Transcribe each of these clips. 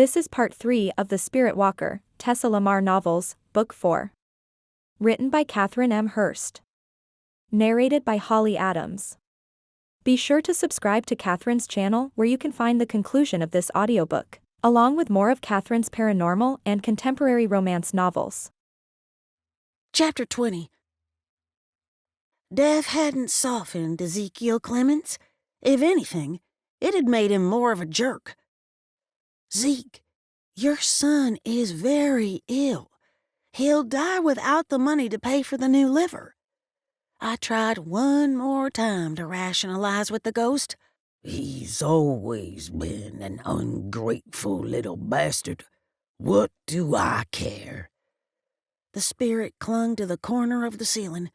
This is part 3 of the Spirit Walker, Tessa Lamar novels, Book 4. Written by Kathryn M. Hearst. Narrated by Holly Adams. Be sure to subscribe to Kathryn's channel where you can find the conclusion of this audiobook, along with more of Kathryn's paranormal and contemporary romance novels. Chapter 20. Death hadn't softened Ezekiel Clemens. If anything, it had made him more of a jerk. Zeke, your son is very ill. He'll die without the money to pay for the new liver. I tried one more time to rationalize with the ghost. He's always been an ungrateful little bastard. What do I care? The spirit clung to the corner of the ceiling.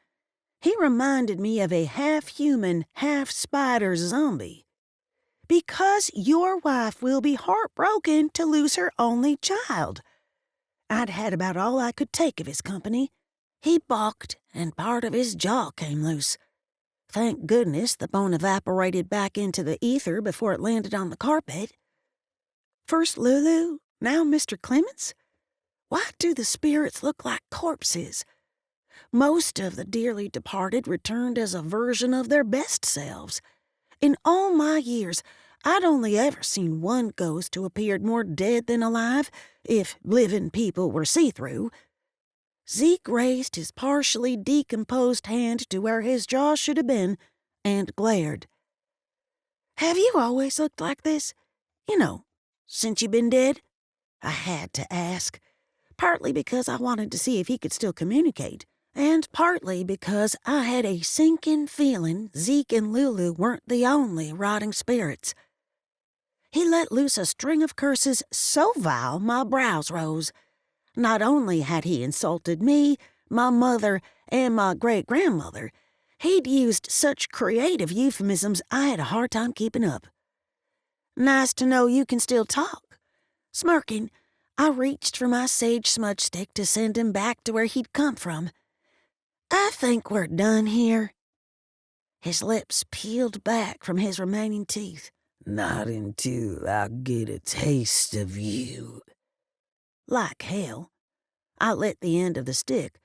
He reminded me of a half-human, half-spider zombie. Because your wife will be heartbroken to lose her only child. I'd had about all I could take of his company. He balked, and part of his jaw came loose. Thank goodness the bone evaporated back into the ether before it landed on the carpet. First Lulu, now Mr. Clemens? Why do the spirits look like corpses? Most of the dearly departed returned as a version of their best selves. In all my years, I'd only ever seen one ghost who appeared more dead than alive, if living people were see-through. Zeke raised his partially decomposed hand to where his jaw should have been, and glared. Have you always looked like this? You know, since you've been dead? I had to ask, partly because I wanted to see if he could still communicate, and partly because I had a sinking feeling Zeke and Lulu weren't the only rotting spirits. He let loose a string of curses so vile my brows rose. Not only had he insulted me, my mother, and my great-grandmother, he'd used such creative euphemisms I had a hard time keeping up. Nice to know you can still talk. Smirking, I reached for my sage smudge stick to send him back to where he'd come from. I think we're done here. His lips peeled back from his remaining teeth. Not until I get a taste of you. Like hell. I lit the end of the stick,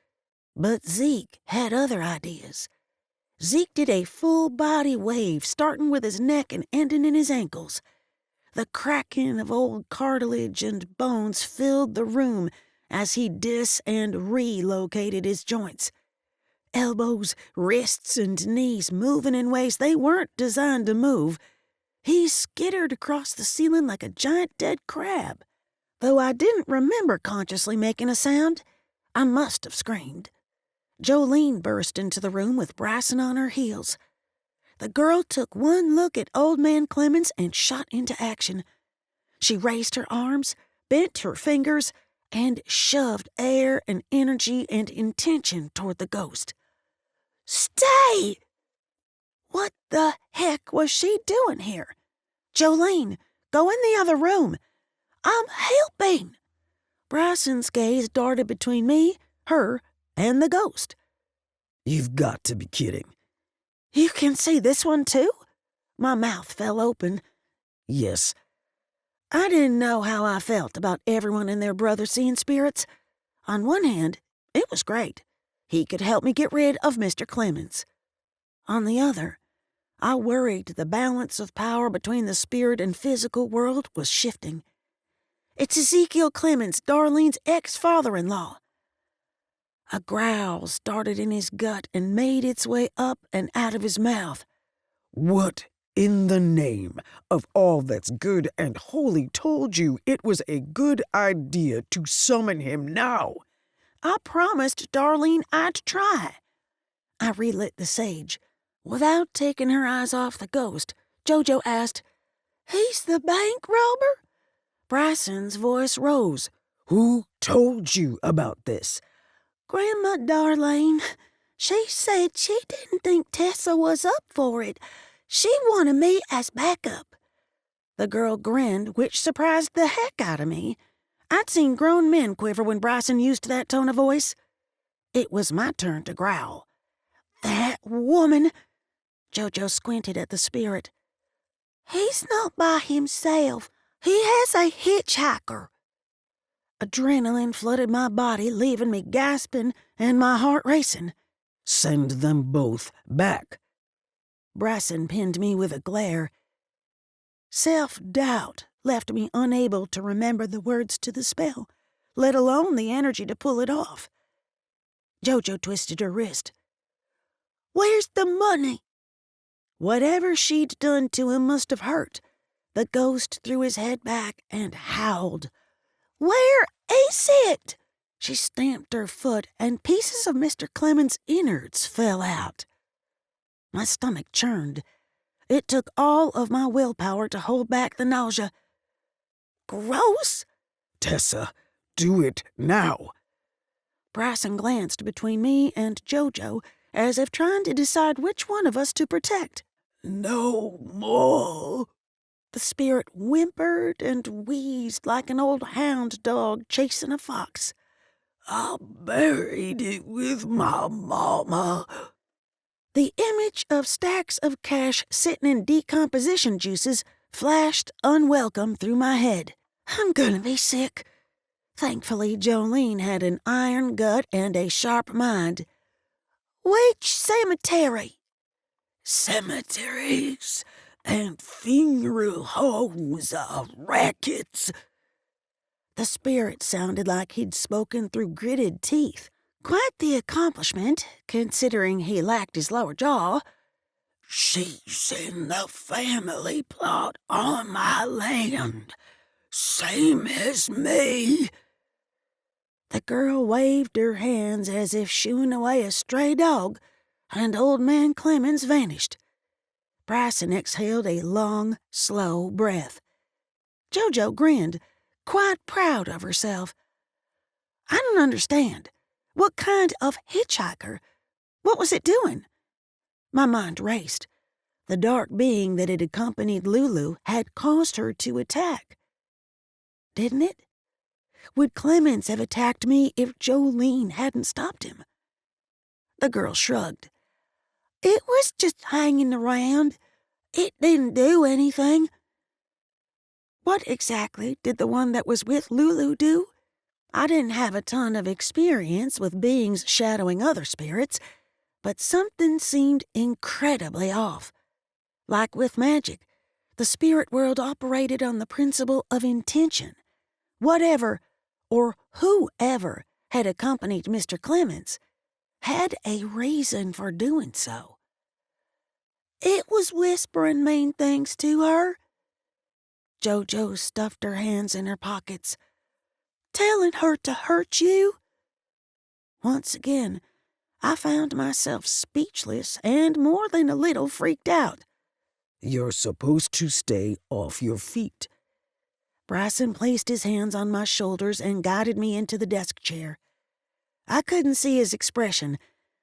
but Zeke had other ideas. Zeke did a full-body wave, starting with his neck and ending in his ankles. The cracking of old cartilage and bones filled the room as he and relocated his joints. Elbows, wrists, and knees moving in ways they weren't designed to move. He skittered across the ceiling like a giant dead crab. Though I didn't remember consciously making a sound, I must have screamed. Jolene burst into the room with Bryson on her heels. The girl took one look at Old Man Clemens and shot into action. She raised her arms, bent her fingers, and shoved air and energy and intention toward the ghost. Stay! What the heck was she doing here? Jolene, go in the other room. I'm helping. Bryson's gaze darted between me, her, and the ghost. You've got to be kidding. You can see this one too? My mouth fell open. Yes. I didn't know how I felt about everyone and their brother seeing spirits. On one hand, it was great. He could help me get rid of Mr. Clemens. On the other, I worried the balance of power between the spirit and physical world was shifting. It's Ezekiel Clemens, Darlene's ex-father-in-law. A growl started in his gut and made its way up and out of his mouth. What in the name of all that's good and holy told you it was a good idea to summon him now? I promised Darlene I'd try. I relit the sage. Without taking her eyes off the ghost, Jojo asked, He's the bank robber? Bryson's voice rose. Who told you about this? Grandma Darlene. She said she didn't think Tessa was up for it. She wanted me as backup. The girl grinned, which surprised the heck out of me. I'd seen grown men quiver when Bryson used that tone of voice. It was my turn to growl. That woman! Jojo squinted at the spirit. He's not by himself. He has a hitchhiker. Adrenaline flooded my body, leaving me gasping and my heart racing. Send them both back. Bryson pinned me with a glare. Self-doubt left me unable to remember the words to the spell, let alone the energy to pull it off. Jojo twisted her wrist. "Where's the money?" Whatever she'd done to him must have hurt. The ghost threw his head back and howled. "Where is it?" She stamped her foot, and pieces of Mr. Clemens' innards fell out. My stomach churned. It took all of my willpower to hold back the nausea. "Gross!" Tessa, do it now. Bryson glanced between me and Jojo, as if trying to decide which one of us to protect. No more. The spirit whimpered and wheezed like an old hound dog chasing a fox. I buried it with my mama. The image of stacks of cash sitting in decomposition juices flashed unwelcome through my head. I'm gonna be sick. Thankfully, Jolene had an iron gut and a sharp mind. "Which cemetery?" Cemeteries and funeral homes are rackets. The spirit sounded like he'd spoken through gritted teeth. Quite the accomplishment, considering he lacked his lower jaw. She's in the family plot on my land, same as me. The girl waved her hands as if shooing away a stray dog, and old man Clemens vanished. Bryson exhaled a long, slow breath. Jojo grinned, quite proud of herself. "I don't understand. What kind of hitchhiker? What was it doing?" My mind raced. The dark being that had accompanied Lulu had caused her to attack. Didn't it? Would Clemens have attacked me if Jolene hadn't stopped him? The girl shrugged. "It was just hanging around. It didn't do anything." What exactly did the one that was with Lulu do? I didn't have a ton of experience with beings shadowing other spirits, but something seemed incredibly off. Like with magic, the spirit world operated on the principle of intention. Whatever, or whoever, had accompanied Mr. Clemens had a reason for doing so. "It was whispering mean things to her." Jojo stuffed her hands in her pockets. "Telling her to hurt you?" Once again, I found myself speechless and more than a little freaked out. You're supposed to stay off your feet. Bryson placed his hands on my shoulders and guided me into the desk chair. I couldn't see his expression,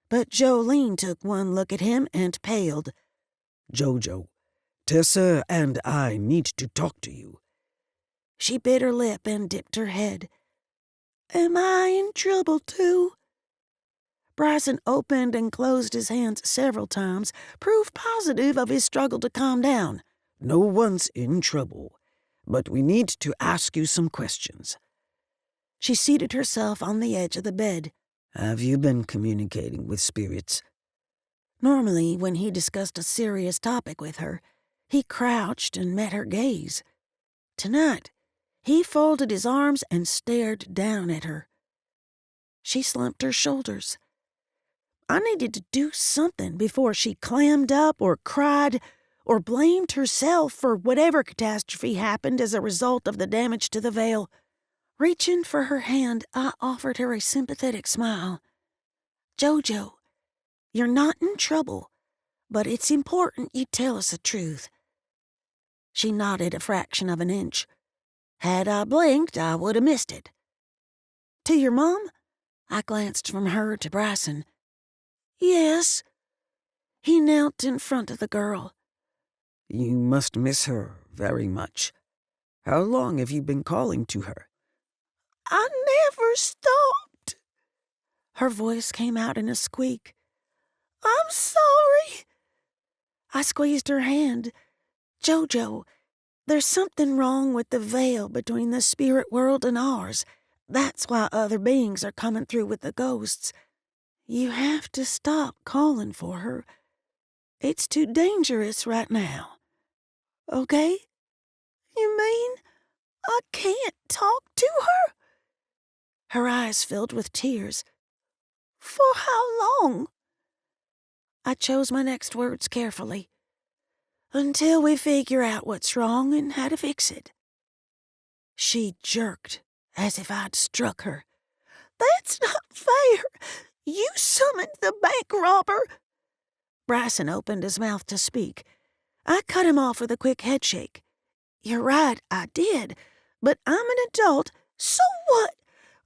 but Jolene took one look at him and paled. Jojo, Tessa and I need to talk to you. She bit her lip and dipped her head. "Am I in trouble, too?" Bryson opened and closed his hands several times, proof positive of his struggle to calm down. No one's in trouble, but we need to ask you some questions. She seated herself on the edge of the bed. Have you been communicating with spirits? Normally, when he discussed a serious topic with her, he crouched and met her gaze. Tonight, he folded his arms and stared down at her. She slumped her shoulders. I needed to do something before she clammed up or cried or blamed herself for whatever catastrophe happened as a result of the damage to the veil. Reaching for her hand, I offered her a sympathetic smile. "Jojo, you're not in trouble, but it's important you tell us the truth." She nodded a fraction of an inch. Had I blinked, I would have missed it. "To your mom?" I glanced from her to Bryson. "Yes." He knelt in front of the girl. You must miss her very much. How long have you been calling to her? "I never stopped." Her voice came out in a squeak. "I'm sorry." I squeezed her hand. "Jojo, There's something wrong with the veil between the spirit world and ours. That's why other beings are coming through with the ghosts. You have to stop calling for her. It's too dangerous right now. Okay? You mean I can't talk to her? Her eyes filled with tears. For how long? I chose my next words carefully. Until we figure out what's wrong and how to fix it. She jerked, as if I'd struck her. That's not fair. You summoned the bank robber. Bryson opened his mouth to speak. I cut him off with a quick headshake. You're right, I did. But I'm an adult, so what?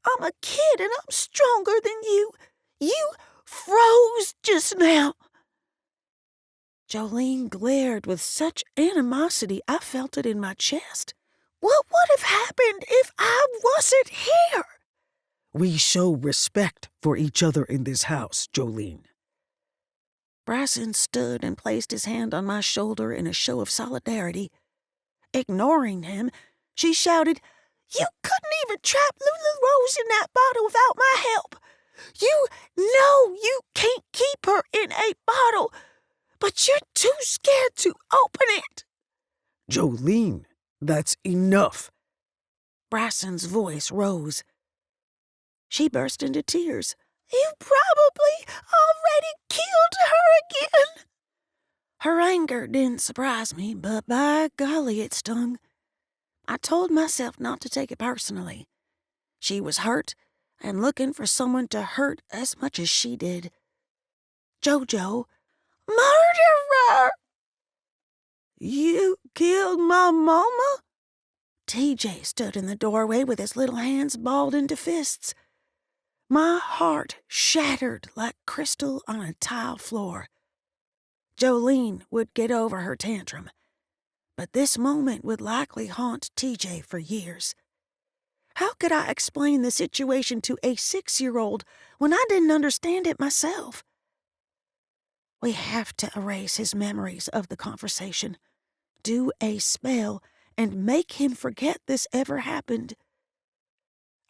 I'm a kid and I'm stronger than you. You froze just now. Jolene glared with such animosity I felt it in my chest. What would have happened if I wasn't here? We show respect for each other in this house, Jolene. Bryson stood and placed his hand on my shoulder in a show of solidarity. Ignoring him, she shouted, You couldn't even trap Lulu Rose in that bottle without my help. You know you can't keep her in a bottle, but you're too scared to open it. Jolene, that's enough. Bryson's voice rose. She burst into tears. You probably already killed her again. Her anger didn't surprise me, but by golly, it stung. I told myself not to take it personally. She was hurt and looking for someone to hurt as much as she did. Jojo, murderer! You killed my mama? TJ stood in the doorway with his little hands balled into fists. My heart shattered like crystal on a tile floor. Jolene would get over her tantrum, but this moment would likely haunt TJ for years. How could I explain the situation to a 6-year-old when I didn't understand it myself? We have to erase his memories of the conversation, do a spell, and make him forget this ever happened.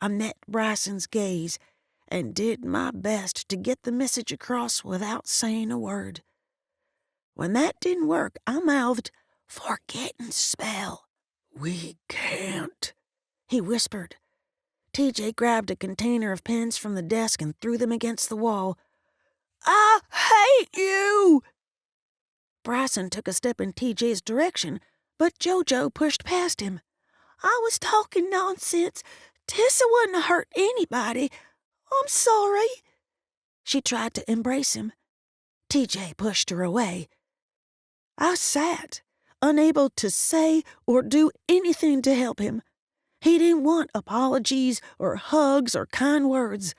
I met Bryson's gaze and did my best to get the message across without saying a word. When that didn't work, I mouthed, Forgetting spell. We can't, he whispered. TJ grabbed a container of pens from the desk and threw them against the wall. I hate you! Bryson took a step in TJ's direction, but Jojo pushed past him. I was talking nonsense. Tessa wouldn't hurt anybody. I'm sorry. She tried to embrace him. TJ pushed her away. I sat, unable to say or do anything to help him. He didn't want apologies or hugs or kind words.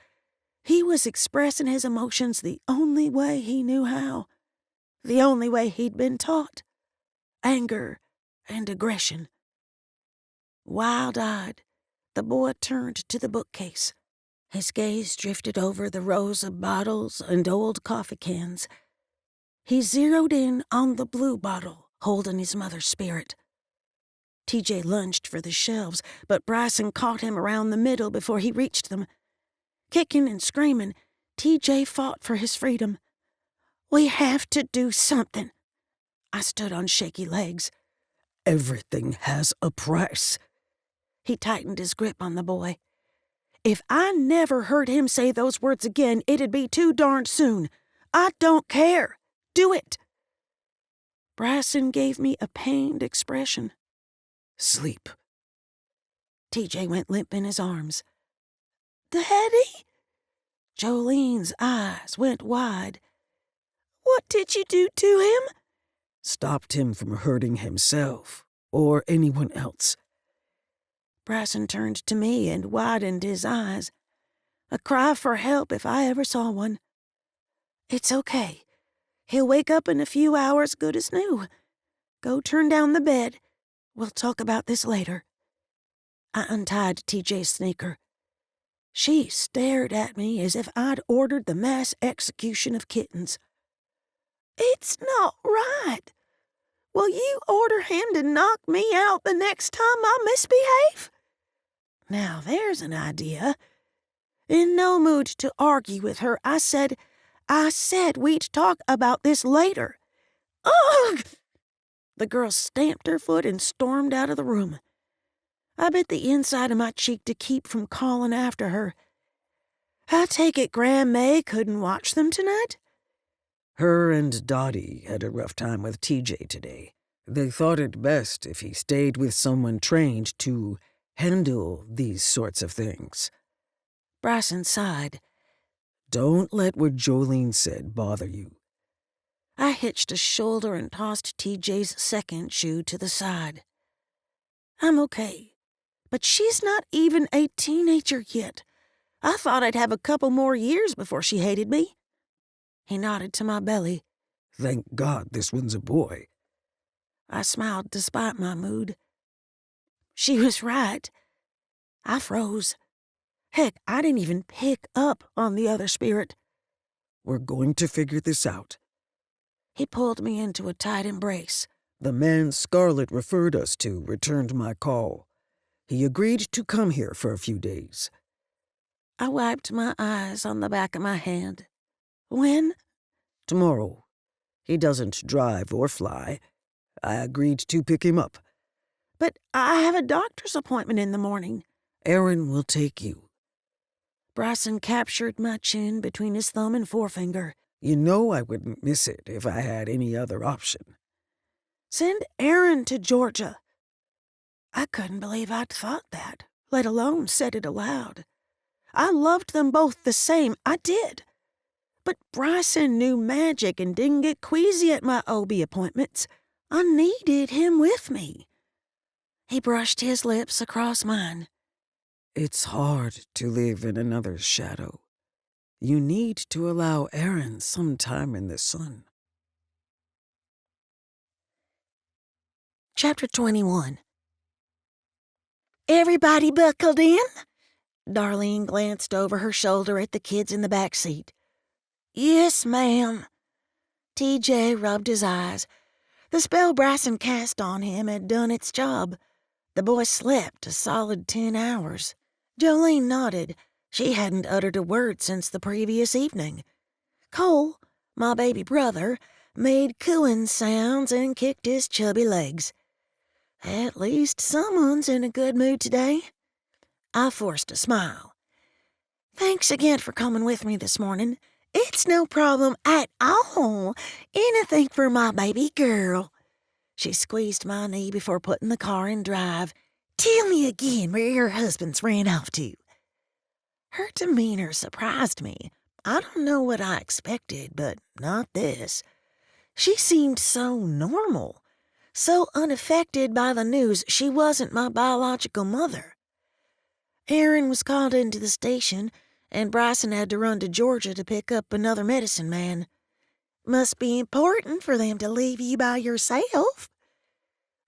He was expressing his emotions the only way he knew how, the only way he'd been taught. Anger and aggression. Wild-eyed, the boy turned to the bookcase. His gaze drifted over the rows of bottles and old coffee cans. He zeroed in on the blue bottle holding his mother's spirit. TJ lunged for the shelves, but Bryson caught him around the middle before he reached them. Kicking and screaming, TJ fought for his freedom. We have to do something. I stood on shaky legs. Everything has a price. He tightened his grip on the boy. If I never heard him say those words again, it'd be too darned soon. I don't care. Do it. Bryson gave me a pained expression. Sleep. TJ went limp in his arms. Daddy? Jolene's eyes went wide. What did you do to him? Stopped him from hurting himself or anyone else. Bryson turned to me and widened his eyes. A cry for help if I ever saw one. It's okay. He'll wake up in a few hours good as new. Go turn down the bed. We'll talk about this later. I untied TJ's sneaker. She stared at me as if I'd ordered the mass execution of kittens. It's not right. Will you order him to knock me out the next time I misbehave? Now there's an idea. In no mood to argue with her, I said we'd talk about this later. Ugh! The girl stamped her foot and stormed out of the room. I bit the inside of my cheek to keep from calling after her. I take it Grandma couldn't watch them tonight? Her and Dottie had a rough time with TJ today. They thought it best if he stayed with someone trained to handle these sorts of things. Bryson sighed. Don't let what Jolene said bother you. I hitched a shoulder and tossed TJ's second shoe to the side. I'm okay, but she's not even a teenager yet. I thought I'd have a couple more years before she hated me. He nodded to my belly. Thank God this one's a boy. I smiled despite my mood. She was right. I froze. Heck, I didn't even pick up on the other spirit. We're going to figure this out. He pulled me into a tight embrace. The man Scarlett referred us to returned my call. He agreed to come here for a few days. I wiped my eyes on the back of my hand. When? Tomorrow. He doesn't drive or fly. I agreed to pick him up. But I have a doctor's appointment in the morning. Aaron will take you. Bryson captured my chin between his thumb and forefinger. You know I wouldn't miss it if I had any other option. Send Aaron to Georgia. I couldn't believe I'd thought that, let alone said it aloud. I loved them both the same, I did. But Bryson knew magic and didn't get queasy at my OB appointments. I needed him with me. He brushed his lips across mine. It's hard to live in another's shadow. You need to allow Aaron some time in the sun. Chapter 21. Everybody buckled in? Darlene glanced over her shoulder at the kids in the back seat. Yes, ma'am. TJ rubbed his eyes. The spell Bryson cast on him had done its job. The boy slept a solid 10 hours. Jolene nodded. She hadn't uttered a word since the previous evening. Cole, my baby brother, made cooing sounds and kicked his chubby legs. At least someone's in a good mood today. I forced a smile. Thanks again for coming with me this morning. It's no problem at all. Anything for my baby girl. She squeezed my knee before putting the car in drive. Tell me again where your husband's ran off to. Her demeanor surprised me. I don't know what I expected, but not this. She seemed so normal, so unaffected by the news she wasn't my biological mother. Aaron was called into the station, and Bryson had to run to Georgia to pick up another medicine man. Must be important for them to leave you by yourself.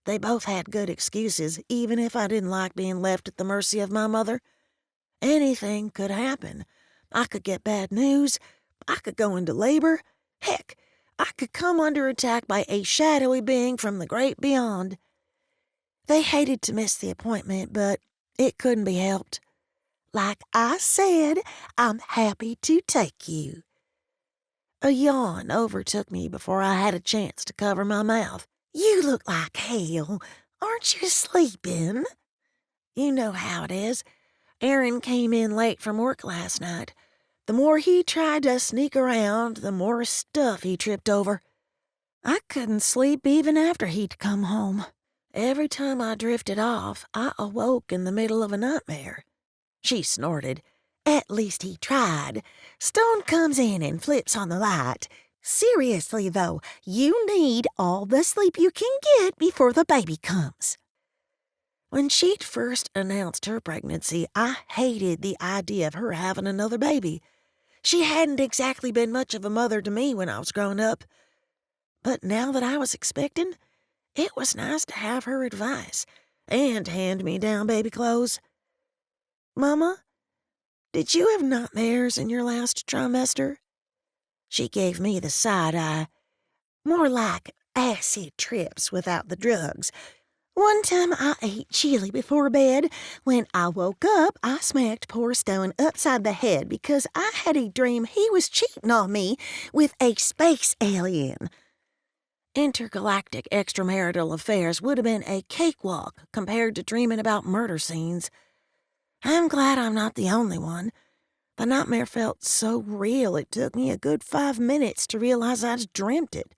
They both had good excuses, even if I didn't like being left at the mercy of my mother. Anything could happen. I could get bad news. I could go into labor. Heck, I could come under attack by a shadowy being from the great beyond. They hated to miss the appointment, but it couldn't be helped. Like I said, I'm happy to take you. A yawn overtook me before I had a chance to cover my mouth. You look like hell. Aren't you sleeping? You know how it is. Aaron came in late from work last night. The more he tried to sneak around, the more stuff he tripped over. I couldn't sleep even after he'd come home. Every time I drifted off, I awoke in the middle of a nightmare. She snorted. At least he tried. Stone comes in and flips on the light. Seriously, though, you need all the sleep you can get before the baby comes. When she'd first announced her pregnancy, I hated the idea of her having another baby. She hadn't exactly been much of a mother to me when I was growing up. But now that I was expecting, it was nice to have her advice and hand-me-down baby clothes. Mama, did you have nightmares in your last trimester? She gave me the side eye. More like acid trips without the drugs. One time I ate chili before bed. When I woke up, I smacked poor Stone upside the head because I had a dream he was cheating on me with a space alien. Intergalactic extramarital affairs would have been a cakewalk compared to dreaming about murder scenes. I'm glad I'm not the only one. The nightmare felt so real it took me a good 5 minutes to realize I'd dreamt it.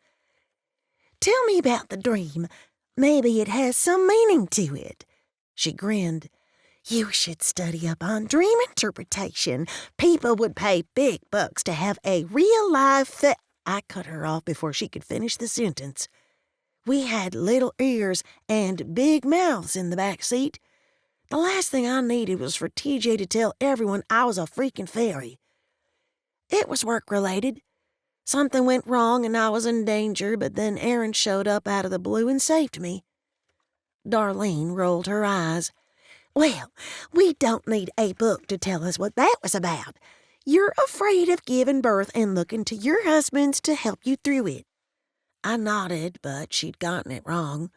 Tell me about the dream. Maybe it has some meaning to it. She grinned. You should study up on dream interpretation. People would pay big bucks to have a real-life I cut her off before she could finish the sentence. We had little ears and big mouths in the back seat. The last thing I needed was for TJ to tell everyone I was a freaking fairy. It was work-related. Something went wrong and I was in danger, but then Aaron showed up out of the blue and saved me. Darlene rolled her eyes. Well, we don't need a book to tell us what that was about. You're afraid of giving birth and looking to your husbands to help you through it. I nodded, but she'd gotten it wrong.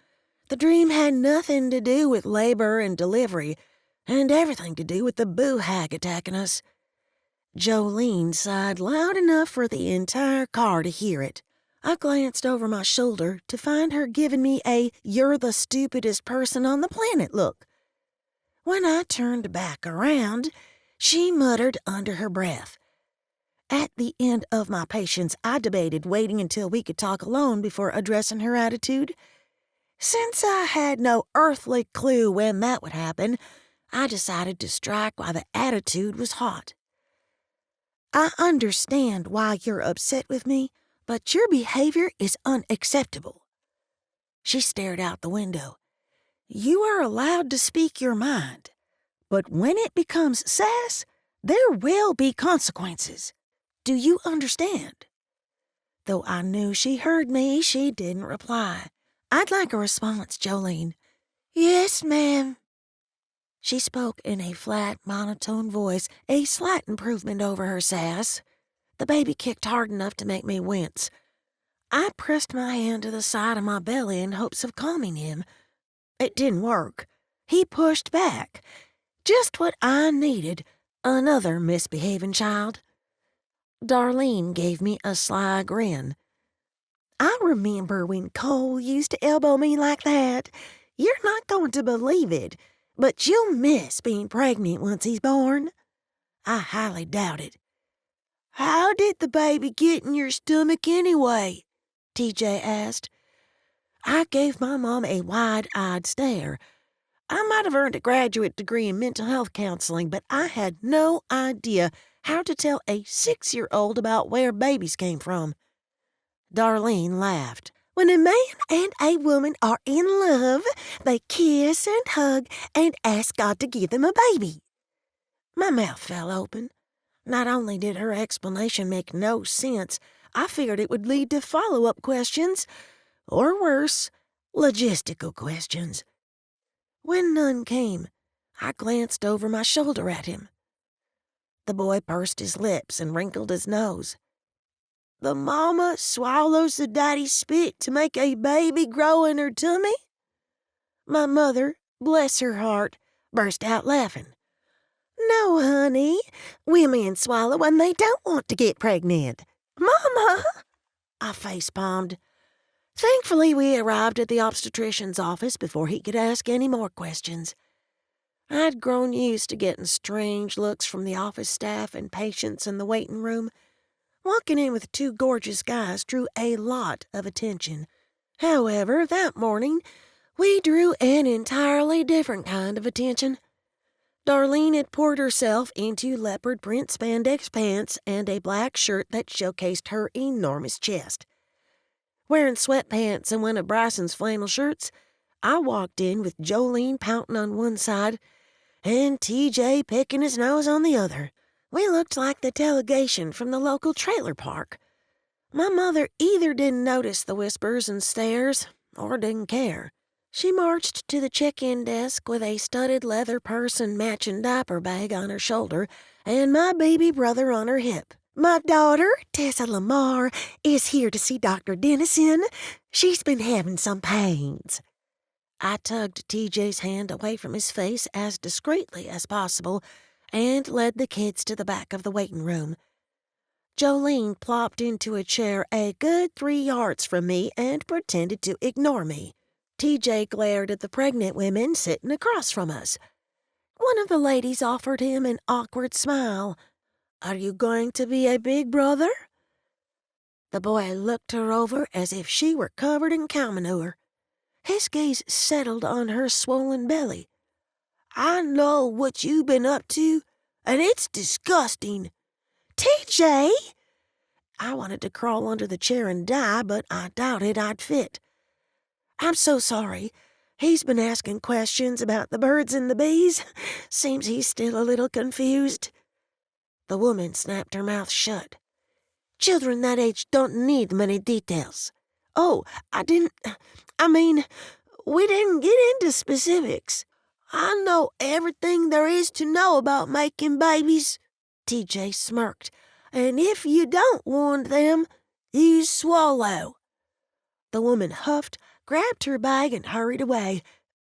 The dream had nothing to do with labor and delivery, and everything to do with the boo hag attacking us. Jolene sighed loud enough for the entire car to hear it. I glanced over my shoulder to find her giving me a "you're the stupidest person on the planet" look. When I turned back around, she muttered under her breath. At the end of my patience, I debated waiting until we could talk alone before addressing her attitude. Since I had no earthly clue when that would happen, I decided to strike while the attitude was hot. I understand why you're upset with me, but your behavior is unacceptable. She stared out the window. You are allowed to speak your mind, but when it becomes sass, there will be consequences. Do you understand? Though I knew she heard me, she didn't reply. I'd like a response, Jolene. Yes, ma'am. She spoke in a flat, monotone voice, a slight improvement over her sass. The baby kicked hard enough to make me wince. I pressed my hand to the side of my belly in hopes of calming him. It didn't work. He pushed back. Just what I needed, another misbehaving child. Darlene gave me a sly grin. I remember when Cole used to elbow me like that. You're not going to believe it, but you'll miss being pregnant once he's born. I highly doubt it. How did the baby get in your stomach anyway? TJ asked. I gave my mom a wide-eyed stare. I might have earned a graduate degree in mental health counseling, but I had no idea how to tell a 6-year-old about where babies came from. Darlene laughed. When a man and a woman are in love, they kiss and hug and ask God to give them a baby. My mouth fell open. Not only did her explanation make no sense, I feared it would lead to follow-up questions, or worse, logistical questions. When none came, I glanced over my shoulder at him. The boy pursed his lips and wrinkled his nose. The mama swallows the daddy's spit to make a baby grow in her tummy? My mother, bless her heart, burst out laughing. No, honey, women swallow when they don't want to get pregnant. Mama! I face-palmed. Thankfully, we arrived at the obstetrician's office before he could ask any more questions. I'd grown used to getting strange looks from the office staff and patients in the waiting room. Walking in with 2 gorgeous guys drew a lot of attention. However, that morning, we drew an entirely different kind of attention. Darlene had poured herself into leopard print spandex pants and a black shirt that showcased her enormous chest. Wearing sweatpants and one of Bryson's flannel shirts, I walked in with Jolene pouting on one side and TJ picking his nose on the other. We looked like the delegation from the local trailer park. My mother either didn't notice the whispers and stares or didn't care. She marched to the check-in desk with a studded leather purse and matching diaper bag on her shoulder and my baby brother on her hip. My daughter, Tessa Lamar, is here to see Dr. Dennison. She's been having some pains. I tugged TJ's hand away from his face as discreetly as possible and led the kids to the back of the waiting room. Jolene plopped into a chair a good 3 yards from me and pretended to ignore me. TJ glared at the pregnant women sitting across from us. One of the ladies offered him an awkward smile. "Are you going to be a big brother?" The boy looked her over as if she were covered in cow manure. His gaze settled on her swollen belly. "I know what you've been up to, and it's disgusting." "TJ!" I wanted to crawl under the chair and die, but I doubted I'd fit. "I'm so sorry. He's been asking questions about the birds and the bees. Seems he's still a little confused." The woman snapped her mouth shut. "Children that age don't need many details." "Oh, we didn't get into specifics. I know everything there is to know about making babies." TJ smirked. "And if you don't want them, you swallow." The woman huffed, grabbed her bag, and hurried away.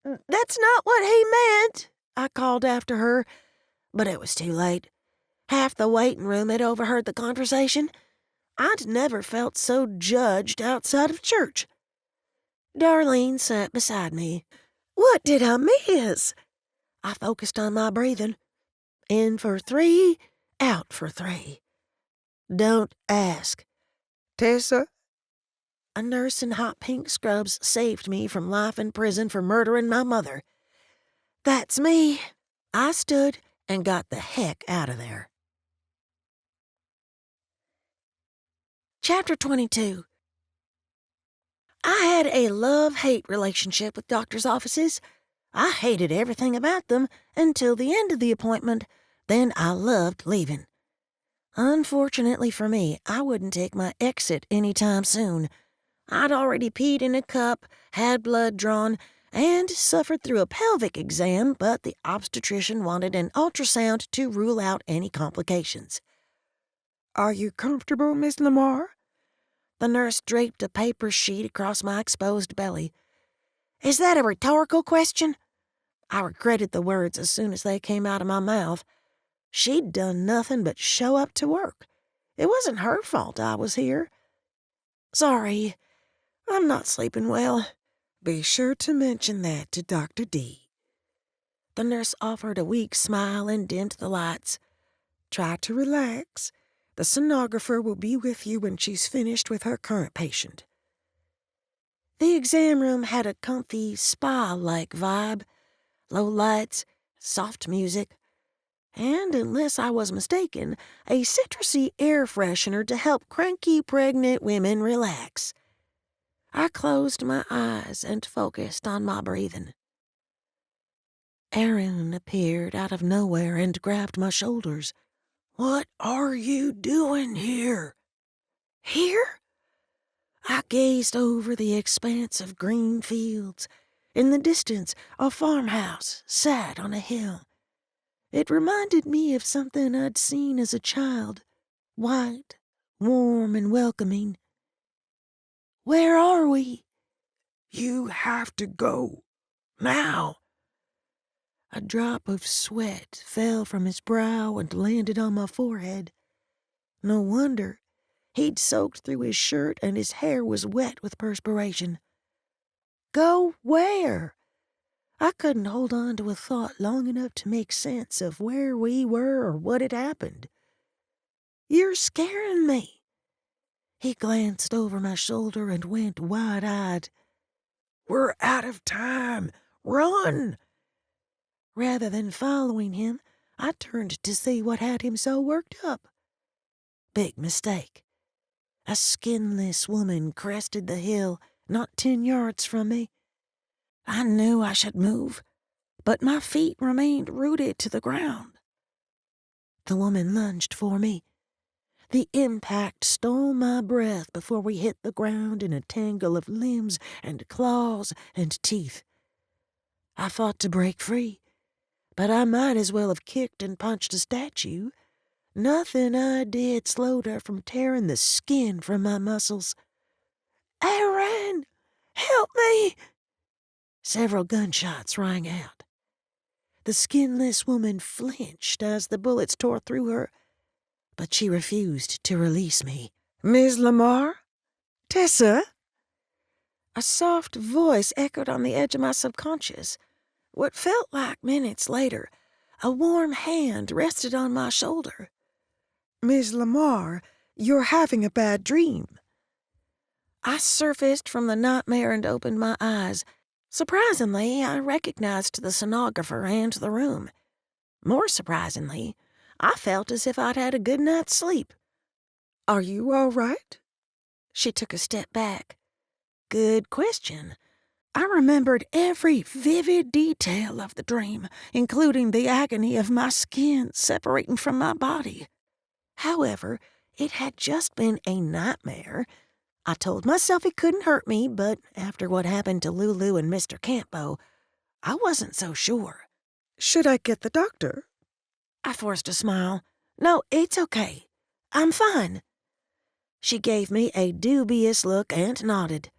"That's not what he meant," I called after her, but it was too late. Half the waiting room had overheard the conversation. I'd never felt so judged outside of church. Darlene sat beside me. What did I miss? I focused on my breathing. In for 3, out for 3. Don't ask. Tessa? A nurse in hot pink scrubs saved me from life in prison for murdering my mother. "That's me." I stood and got the heck out of there. Chapter 22. I had a love-hate relationship with doctors' offices. I hated everything about them until the end of the appointment. Then I loved leaving. Unfortunately for me, I wouldn't take my exit anytime soon. I'd already peed in a cup, had blood drawn, and suffered through a pelvic exam, but the obstetrician wanted an ultrasound to rule out any complications. Are you comfortable, Miss Lamar? The nurse draped a paper sheet across my exposed belly. Is that a rhetorical question? I regretted the words as soon as they came out of my mouth. She'd done nothing but show up to work. It wasn't her fault I was here. Sorry, I'm not sleeping well. Be sure to mention that to Dr. D. The nurse offered a weak smile and dimmed the lights. Try to relax. The sonographer will be with you when she's finished with her current patient. The exam room had a comfy, spa-like vibe. Low lights, soft music, and, unless I was mistaken, a citrusy air freshener to help cranky pregnant women relax. I closed my eyes and focused on my breathing. Aaron appeared out of nowhere and grabbed my shoulders. "What are you doing here?" "Here?" I gazed over the expanse of green fields. In the distance, a farmhouse sat on a hill. It reminded me of something I'd seen as a child, white, warm, and welcoming. "Where are we?" You have to go. Now. A drop of sweat fell from his brow and landed on my forehead. No wonder. He'd soaked through his shirt and his hair was wet with perspiration. Go where? I couldn't hold on to a thought long enough to make sense of where we were or what had happened. "You're scaring me." He glanced over my shoulder and went wide-eyed. We're out of time. Run! Rather than following him, I turned to see what had him so worked up. Big mistake. A skinless woman crested the hill not 10 yards from me. I knew I should move, but my feet remained rooted to the ground. The woman lunged for me. The impact stole my breath before we hit the ground in a tangle of limbs and claws and teeth. I fought to break free, but I might as well have kicked and punched a statue. Nothing I did slowed her from tearing the skin from my muscles. "Aaron! Help me!" Several gunshots rang out. The skinless woman flinched as the bullets tore through her, but she refused to release me. "Miss Lamar? Tessa?" A soft voice echoed on the edge of my subconscious. What felt like minutes later, a warm hand rested on my shoulder. "Miss Lamar, you're having a bad dream." I surfaced from the nightmare and opened my eyes. Surprisingly, I recognized the sonographer and the room. More surprisingly, I felt as if I'd had a good night's sleep. "Are you all right?" She took a step back. Good question. I remembered every vivid detail of the dream, including the agony of my skin separating from my body. However, it had just been a nightmare. I told myself it couldn't hurt me, but after what happened to Lulu and Mr. Campo, I wasn't so sure. "Should I get the doctor?" I forced a smile. "No, it's okay. I'm fine." She gave me a dubious look and nodded.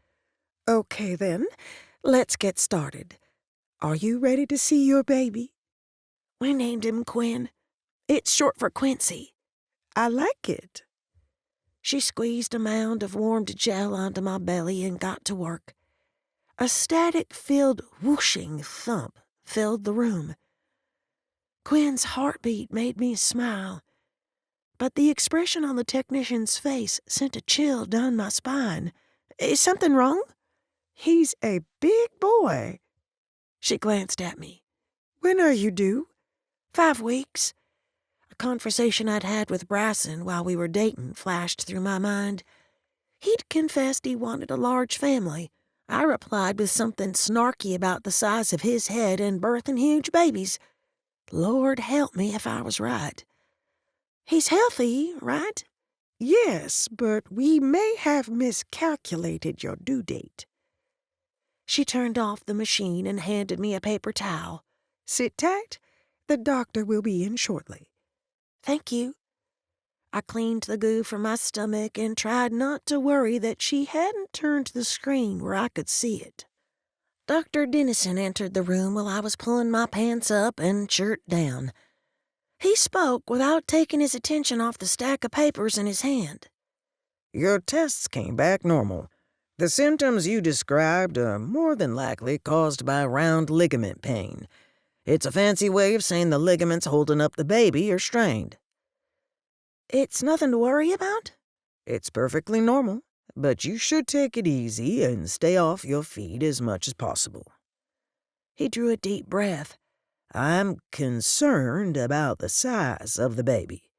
"Okay, then. Let's get started. Are you ready to see your baby?" "We named him Quinn. It's short for Quincy." "I like it." She squeezed a mound of warmed gel onto my belly and got to work. A static-filled whooshing thump filled the room. Quinn's heartbeat made me smile, but the expression on the technician's face sent a chill down my spine. "Is something wrong?" "He's a big boy." She glanced at me. "When are you due?" 5 weeks. A conversation I'd had with Bryson while we were dating flashed through my mind. He'd confessed he wanted a large family. I replied with something snarky about the size of his head and birthing huge babies. Lord help me if I was right. "He's healthy, right?" "Yes, but we may have miscalculated your due date." She turned off the machine and handed me a paper towel. "Sit tight. The doctor will be in shortly." "Thank you." I cleaned the goo from my stomach and tried not to worry that she hadn't turned the screen where I could see it. Dr. Dennison entered the room while I was pulling my pants up and shirt down. He spoke without taking his attention off the stack of papers in his hand. "Your tests came back normal. The symptoms you described are more than likely caused by round ligament pain. It's a fancy way of saying the ligaments holding up the baby are strained." "It's nothing to worry about?" "It's perfectly normal, but you should take it easy and stay off your feet as much as possible." He drew a deep breath. "I'm concerned about the size of the baby."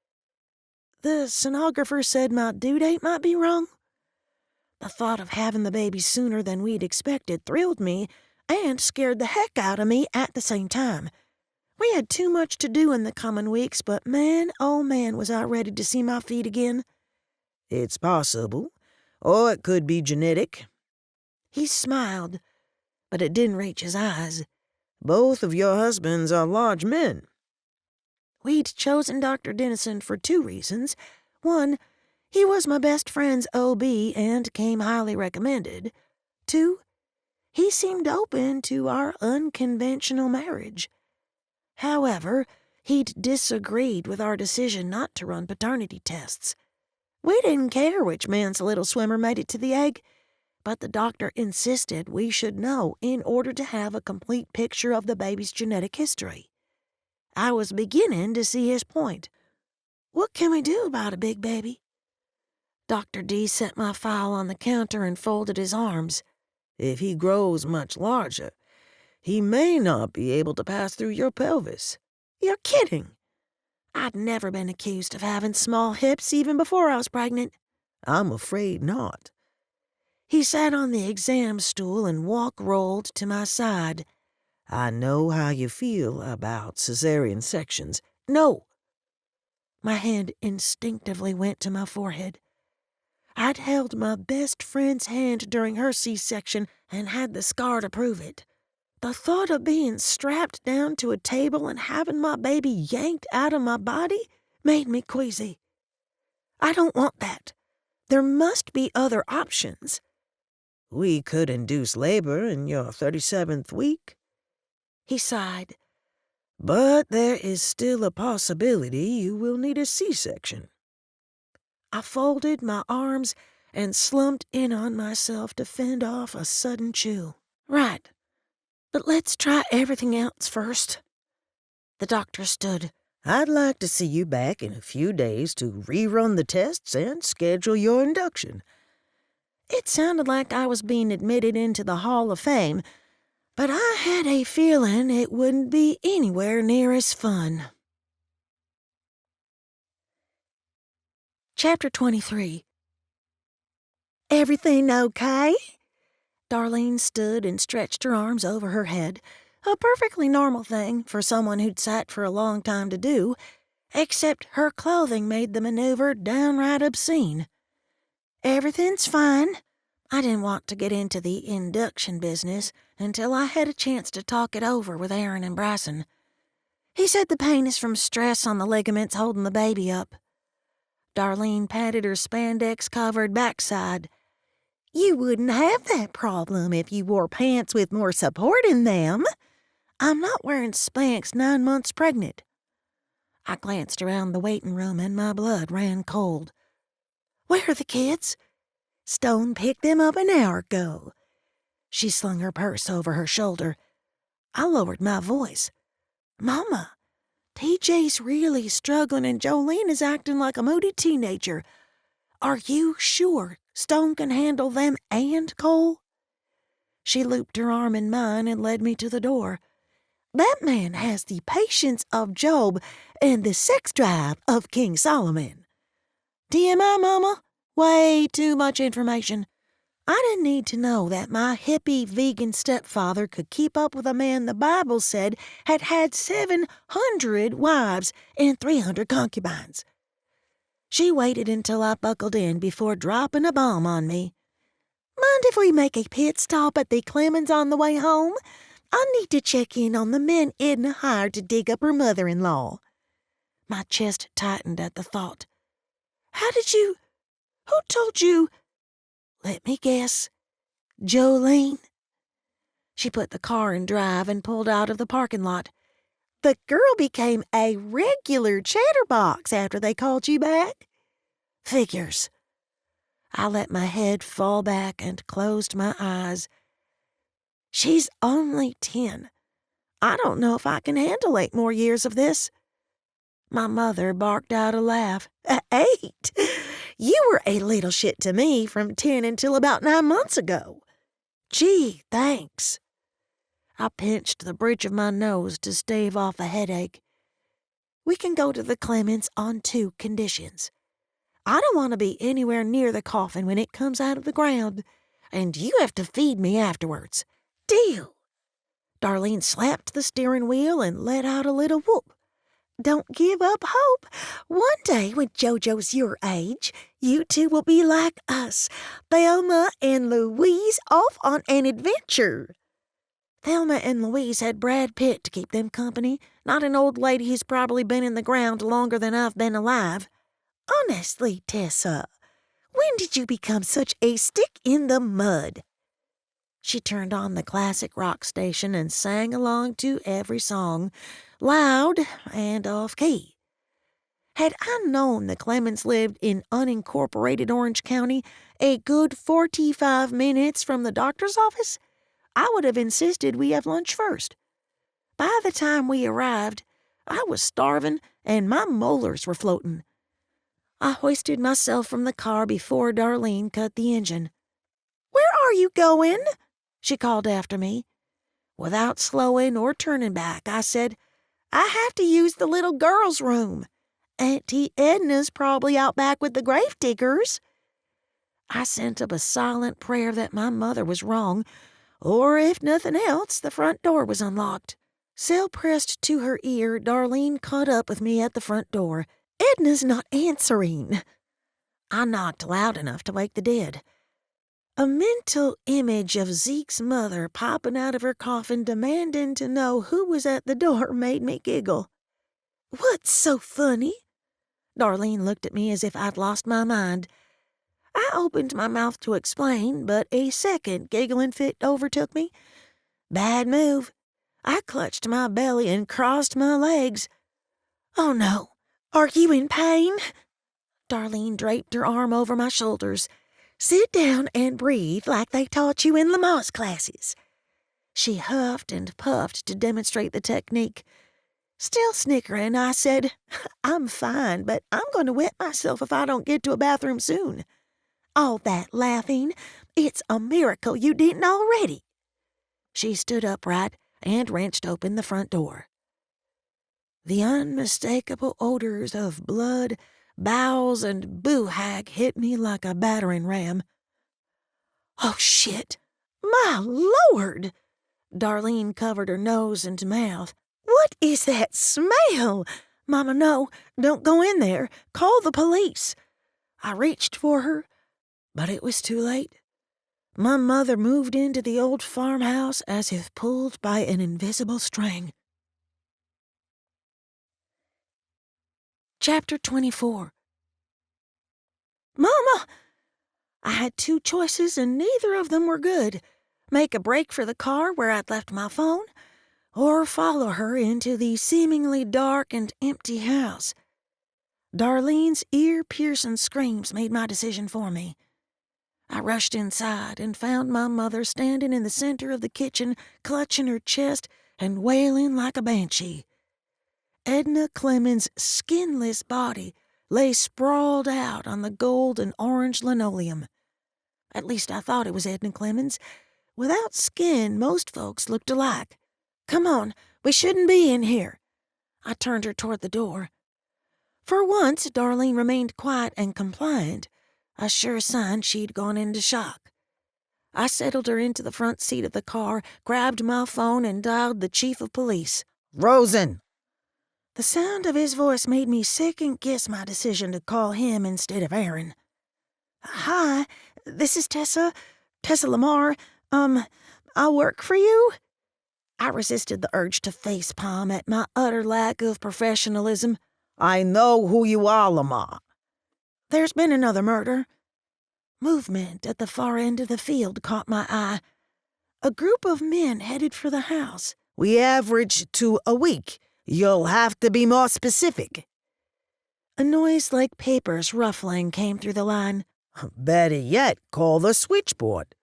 "The sonographer said my due date might be wrong?" The thought of having the baby sooner than we'd expected thrilled me and scared the heck out of me at the same time. We had too much to do in the coming weeks, but man, oh man, was I ready to see my feet again. "It's possible, or it could be genetic." He smiled, but it didn't reach his eyes. "Both of your husbands are large men." We'd chosen Dr. Dennison for 2 reasons. One, he was my best friend's OB and came highly recommended. 2, he seemed open to our unconventional marriage. However, he'd disagreed with our decision not to run paternity tests. We didn't care which man's little swimmer made it to the egg, but the doctor insisted we should know in order to have a complete picture of the baby's genetic history. I was beginning to see his point. "What can we do about a big baby?" Dr. D set my file on the counter and folded his arms. "If he grows much larger, he may not be able to pass through your pelvis." "You're kidding." I'd never been accused of having small hips even before I was pregnant. "I'm afraid not." He sat on the exam stool and walk-rolled to my side. "I know how you feel about cesarean sections." "No." My hand instinctively went to my forehead. I'd held my best friend's hand during her C-section and had the scar to prove it. The thought of being strapped down to a table and having my baby yanked out of my body made me queasy. I don't want that. There must be other options. We could induce labor in your 37th week, He sighed. but there is still a possibility you will need a C-section. I folded my arms and slumped in on myself to fend off a sudden chill. Right, but let's try everything else first. The doctor stood. I'd like to see you back in a few days to rerun the tests and schedule your induction. It sounded like I was being admitted into the Hall of Fame, but I had a feeling it wouldn't be anywhere near as fun. Chapter 23. Everything okay? Darlene stood and stretched her arms over her head, a perfectly normal thing for someone who'd sat for a long time to do, except her clothing made the maneuver downright obscene. Everything's fine. I didn't want to get into the induction business until I had a chance to talk it over with Aaron and Bryson. He said the pain is from stress on the ligaments holding the baby up. Darlene patted her spandex-covered backside. You wouldn't have that problem if you wore pants with more support in them. I'm not wearing Spanx 9 months pregnant. I glanced around the waiting room and my blood ran cold. Where are the kids? Stone picked them up an hour ago. She slung her purse over her shoulder. I lowered my voice. Mama, TJ's really struggling and Jolene is acting like a moody teenager. Are you sure Stone can handle them and Cole? She looped her arm in mine and led me to the door. That man has the patience of Job and the sex drive of King Solomon. TMI, Mama? Way too much information. I didn't need to know that my hippie vegan stepfather could keep up with a man the Bible said had had 700 wives and 300 concubines. She waited until I buckled in before dropping a bomb on me. Mind if we make a pit stop at the Clemens on the way home? I need to check in on the men Edna hired to dig up her mother-in-law. My chest tightened at the thought. Who told you? Let me guess. Jolene? She put the car in drive and pulled out of the parking lot. The girl became a regular chatterbox after they called you back. Figures. I let my head fall back and closed my eyes. She's only 10. I don't know if I can handle 8 more years of this. My mother barked out a laugh. 8? You were a little shit to me from 10 until about 9 months ago. Gee, thanks. I pinched the bridge of my nose to stave off a headache. We can go to the Clements on 2 conditions. I don't want to be anywhere near the coffin when it comes out of the ground, and you have to feed me afterwards. Deal. Darlene slapped the steering wheel and let out a little whoop. Don't give up hope. One day when JoJo's your age, you two will be like us, Thelma and Louise off on an adventure. Thelma and Louise had Brad Pitt to keep them company, not an old lady who's probably been in the ground longer than I've been alive. Honestly, Tessa, when did you become such a stick in the mud? She turned on the classic rock station and sang along to every song, loud and off-key. Had I known the Clements lived in unincorporated Orange County, a good 45 minutes from the doctor's office, I would have insisted we have lunch first. By the time we arrived, I was starving and my molars were floating. I hoisted myself from the car before Darlene cut the engine. Where are you going? She called after me. Without slowing or turning back, I said, I have to use the little girl's room. Auntie Edna's probably out back with the gravediggers. I sent up a silent prayer that my mother was wrong, or if nothing else, the front door was unlocked. Cell pressed to her ear, Darlene caught up with me at the front door. Edna's not answering. I knocked loud enough to wake the dead. A mental image of Zeke's mother popping out of her coffin demanding to know who was at the door made me giggle. What's so funny? Darlene looked at me as if I'd lost my mind. I opened my mouth to explain, but a second giggling fit overtook me. Bad move. I clutched my belly and crossed my legs. Oh no, are you in pain? Darlene draped her arm over my shoulders. Sit down and breathe like they taught you in Lamar's classes. She huffed and puffed to demonstrate the technique. Still snickering, I said, I'm fine, but I'm going to wet myself if I don't get to a bathroom soon. All that laughing, it's a miracle you didn't already. She stood upright and wrenched open the front door. The unmistakable odors of blood, bowels, and boo-hag hit me like a battering ram. Oh, shit! My Lord! Darlene covered her nose and mouth. What is that smell? Mama, no, don't go in there. Call the police. I reached for her, but it was too late. My mother moved into the old farmhouse as if pulled by an invisible string. Chapter 24. Mama! I had two choices and neither of them were good. Make a break for the car where I'd left my phone, or follow her into the seemingly dark and empty house. Darlene's ear-piercing screams made my decision for me. I rushed inside and found my mother standing in the center of the kitchen, clutching her chest and wailing like a banshee. Edna Clemens' skinless body lay sprawled out on the gold and orange linoleum. At least I thought it was Edna Clemens. Without skin, most folks looked alike. Come on, we shouldn't be in here. I turned her toward the door. For once, Darlene remained quiet and compliant, a sure sign she'd gone into shock. I settled her into the front seat of the car, grabbed my phone, and dialed the chief of police. Rosen! The sound of his voice made me second-guess my decision to call him instead of Aaron. Hi, this is Tessa Lamar. I work for you? I resisted the urge to facepalm at my utter lack of professionalism. I know who you are, Lamar. There's been another murder. Movement at the far end of the field caught my eye. A group of men headed for the house. We average 2 a week. You'll have to be more specific. A noise like papers ruffling came through the line. Better yet, call the switchboard.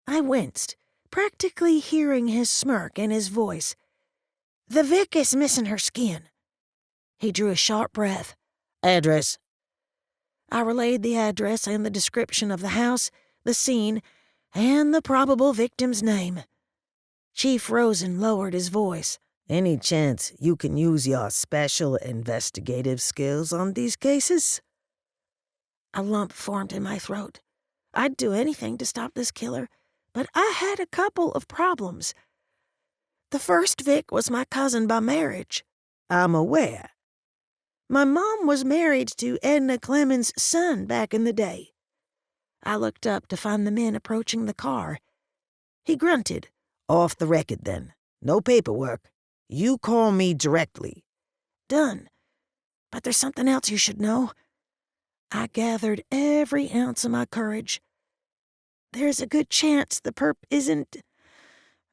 I winced, practically hearing his smirk and his voice. The Vic is missing her skin. He drew a sharp breath. Address. I relayed the address and the description of the house, the scene, and the probable victim's name. Chief Rosen lowered his voice. Any chance you can use your special investigative skills on these cases? A lump formed in my throat. I'd do anything to stop this killer, but I had a couple of problems. The first Vic was my cousin by marriage. I'm aware. My mom was married to Edna Clemens' son back in the day. I looked up to find the men approaching the car. He grunted. Off the record, then. No paperwork. You call me directly. Done. But there's something else you should know. I gathered every ounce of my courage. There's a good chance the perp isn't...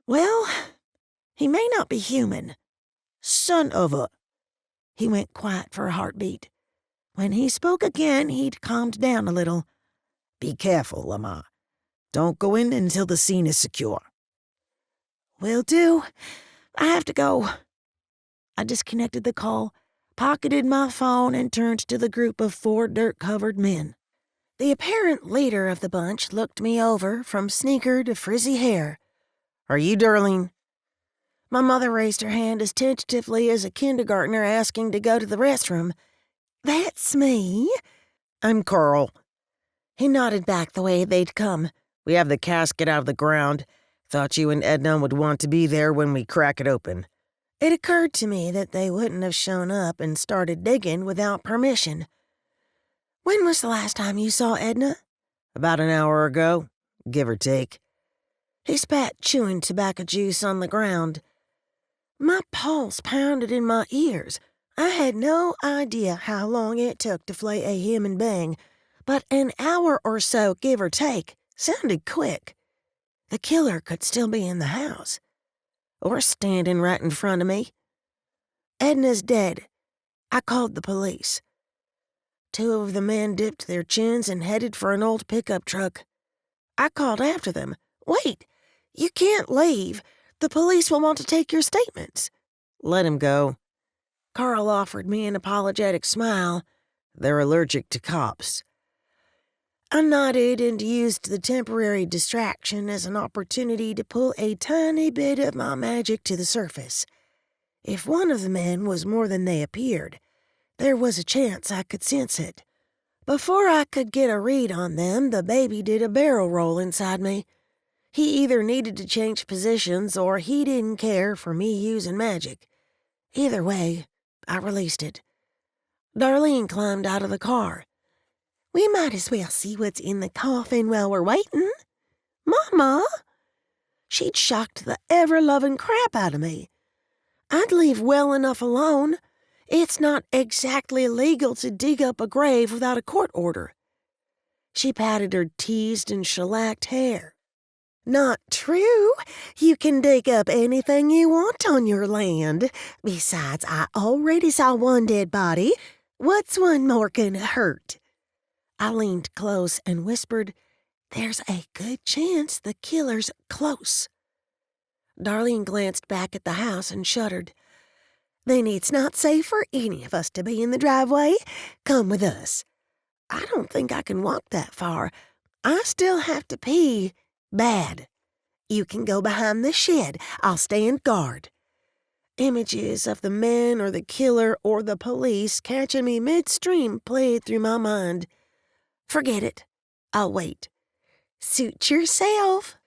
Well, he may not be human. Son of a... He went quiet for a heartbeat. When he spoke again, he'd calmed down a little. Be careful, Lamar. Don't go in until the scene is secure. Will do. I have to go. I disconnected the call, pocketed my phone, and turned to the group of 4 dirt-covered men. The apparent leader of the bunch looked me over from sneaker to frizzy hair. Are you Darlene? My mother raised her hand as tentatively as a kindergartner asking to go to the restroom. That's me. I'm Carl. He nodded back the way they'd come. We have the casket out of the ground. Thought you and Edna would want to be there when we crack it open. It occurred to me that they wouldn't have shown up and started digging without permission. When was the last time you saw Edna? About an hour ago, give or take. He spat chewing tobacco juice on the ground. My pulse pounded in my ears. I had no idea how long it took to flay a human being, but an hour or so, give or take, sounded quick. The killer could still be in the house, or standing right in front of me. Edna's dead. I called the police. 2 of the men dipped their chins and headed for an old pickup truck. I called after them. "Wait! You can't leave. The police will want to take your statements." "Let him go." Carl offered me an apologetic smile. "They're allergic to cops." I nodded and used the temporary distraction as an opportunity to pull a tiny bit of my magic to the surface. If one of the men was more than they appeared, there was a chance I could sense it. Before I could get a read on them, the baby did a barrel roll inside me. He either needed to change positions or he didn't care for me using magic. Either way, I released it. Darlene climbed out of the car. "We might as well see what's in the coffin while we're waiting." "Mama!" She'd shocked the ever-loving crap out of me. I'd leave well enough alone. It's not exactly legal to dig up a grave without a court order. She patted her teased and shellacked hair. "Not true. You can dig up anything you want on your land. Besides, I already saw one dead body. What's one more gonna hurt?" I leaned close and whispered, "There's a good chance the killer's close." Darlene glanced back at the house and shuddered. "Then it's not safe for any of us to be in the driveway. Come with us." "I don't think I can walk that far. I still have to pee. Bad. You can go behind the shed. I'll stand guard." Images of the men or the killer or the police catching me midstream played through my mind. "Forget it. I'll wait." "Suit yourself."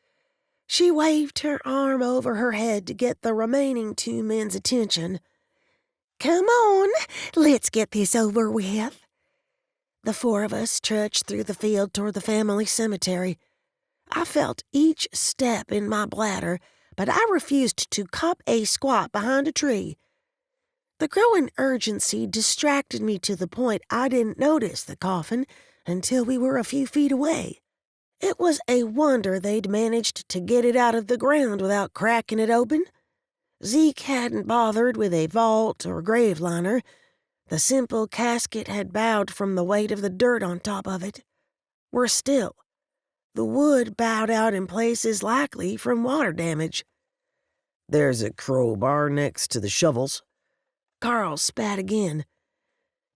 She waved her arm over her head to get the remaining 2 men's attention. "Come on, let's get this over with." The 4 of us trudged through the field toward the family cemetery. I felt each step in my bladder, but I refused to cop a squat behind a tree. The growing urgency distracted me to the point I didn't notice the coffin until we were a few feet away. It was a wonder they'd managed to get it out of the ground without cracking it open. Zeke hadn't bothered with a vault or grave liner. The simple casket had bowed from the weight of the dirt on top of it. Worse still, the wood bowed out in places likely from water damage. "There's a crowbar next to the shovels." Carl spat again.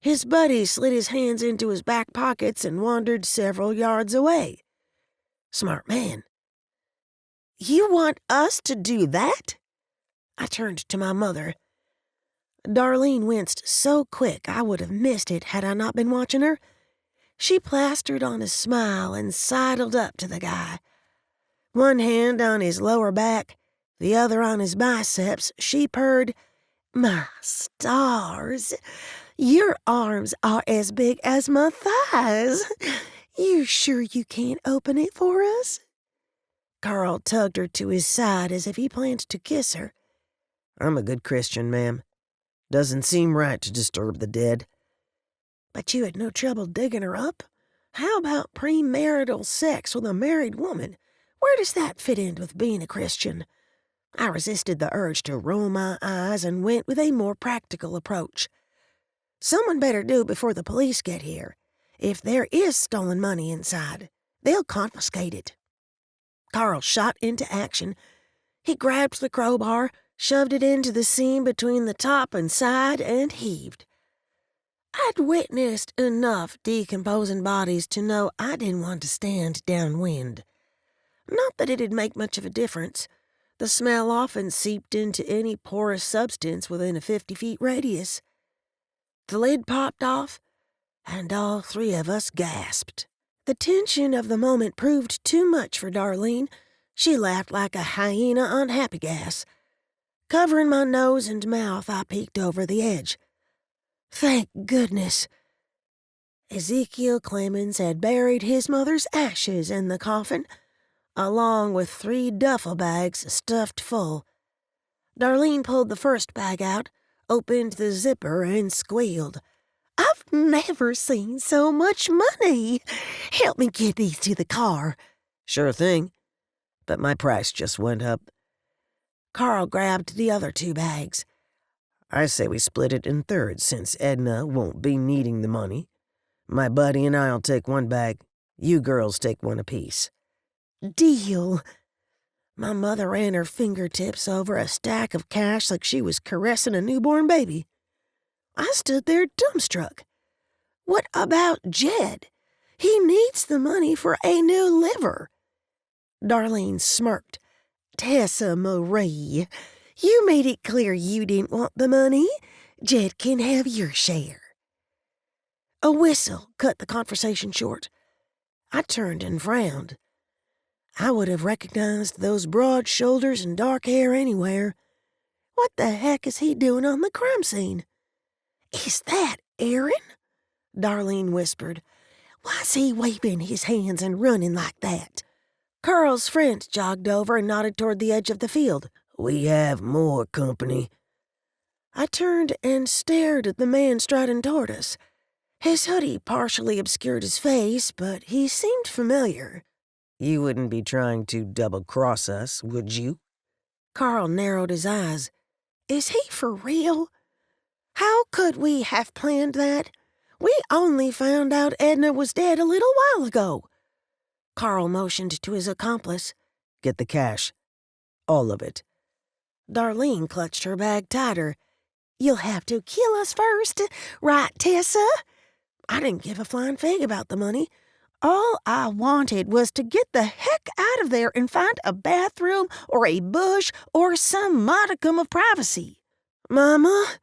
His buddy slid his hands into his back pockets and wandered several yards away. Smart man. "You want us to do that?" I turned to my mother. Darlene winced so quick I would have missed it had I not been watching her. She plastered on a smile and sidled up to the guy. One hand on his lower back, the other on his biceps, she purred, "My stars, your arms are as big as my thighs. You sure you can't open it for us?" Carl tugged her to his side as if he planned to kiss her. "I'm a good Christian, ma'am. Doesn't seem right to disturb the dead." "But you had no trouble digging her up? How about premarital sex with a married woman? Where does that fit in with being a Christian?" I resisted the urge to roll my eyes and went with a more practical approach. "Someone better do it before the police get here. If there is stolen money inside, they'll confiscate it." Carl shot into action. He grabbed the crowbar, shoved it into the seam between the top and side, and heaved. I'd witnessed enough decomposing bodies to know I didn't want to stand downwind. Not that it'd make much of a difference. The smell often seeped into any porous substance within a 50-foot radius. The lid popped off, and all 3 of us gasped. The tension of the moment proved too much for Darlene. She laughed like a hyena on happy gas. Covering my nose and mouth, I peeked over the edge. Thank goodness. Ezekiel Clemens had buried his mother's ashes in the coffin, along with 3 duffel bags stuffed full. Darlene pulled the first bag out, opened the zipper, and squealed. "I've never seen so much money. Help me get these to the car." "Sure thing, but my price just went up." Carl grabbed the other 2 bags. "I say we split it in thirds since Edna won't be needing the money. My buddy and I'll take 1 bag. You girls take 1 apiece." "Deal." My mother ran her fingertips over a stack of cash like she was caressing a newborn baby. I stood there dumbstruck. What about Jed? He needs the money for a new liver. Darlene smirked. "Tessa Marie, you made it clear you didn't want the money. Jed can have your share." A whistle cut the conversation short. I turned and frowned. I would have recognized those broad shoulders and dark hair anywhere. What the heck is he doing on the crime scene? "Is that Aaron?" Darlene whispered. "Why's he waving his hands and running like that?" Carl's friend jogged over and nodded toward the edge of the field. "We have more company." I turned and stared at the man striding toward us. His hoodie partially obscured his face, but he seemed familiar. "You wouldn't be trying to double-cross us, would you?" Carl narrowed his eyes. "Is he for real? How could we have planned that? We only found out Edna was dead a little while ago." Carl motioned to his accomplice. "Get the cash. All of it." Darlene clutched her bag tighter. "You'll have to kill us first, right, Tessa?" I didn't give a flying fig about the money. All I wanted was to get the heck out of there and find a bathroom or a bush or some modicum of privacy. "Mama?"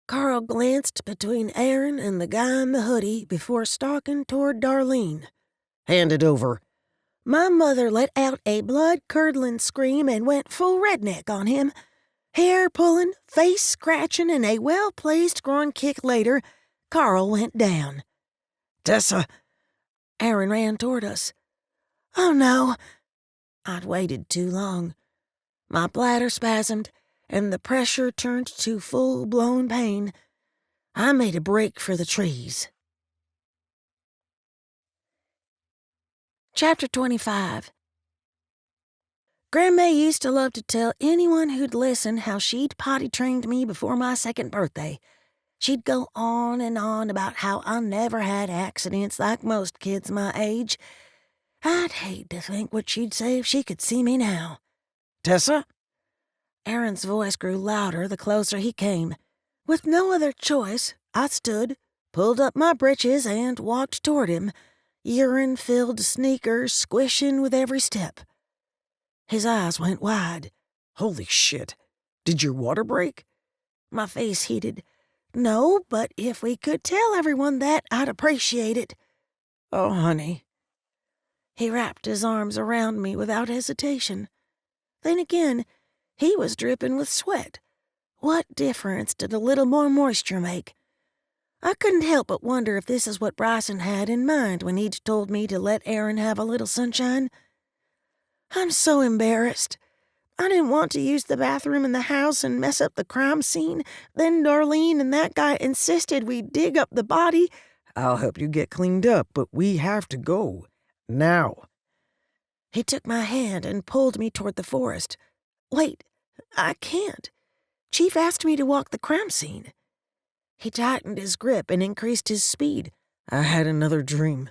Carl glanced between Aaron and the guy in the hoodie before stalking toward Darlene. "Hand it over." My mother let out a blood-curdling scream and went full redneck on him. Hair-pulling, face-scratching, and a well-placed groin kick later, Carl went down. "Tessa!" Aaron ran toward us. "Oh, no." I'd waited too long. My bladder spasmed, and the pressure turned to full-blown pain. I made a break for the trees. Chapter 25. Grandma used to love to tell anyone who'd listen how she'd potty-trained me before my 2nd birthday. She'd go on and on about how I never had accidents like most kids my age. I'd hate to think what she'd say if she could see me now. "Tessa?" Aaron's voice grew louder the closer he came. With no other choice, I stood, pulled up my britches, and walked toward him, urine-filled sneakers squishing with every step. His eyes went wide. "Holy shit. Did your water break?" My face heated. "No, but if we could tell everyone that, I'd appreciate it." "Oh, honey." He wrapped his arms around me without hesitation. Then again, he was dripping with sweat. What difference did a little more moisture make? I couldn't help but wonder if this is what Bryson had in mind when he'd told me to let Aaron have a little sunshine. I'm so embarrassed. I didn't want to use the bathroom in the house and mess up the crime scene. Then Darlene and that guy insisted we dig up the body. "I'll help you get cleaned up, but we have to go. Now." He took my hand and pulled me toward the forest. "Wait, I can't. Chief asked me to walk the crime scene." He tightened his grip and increased his speed. "I had another dream."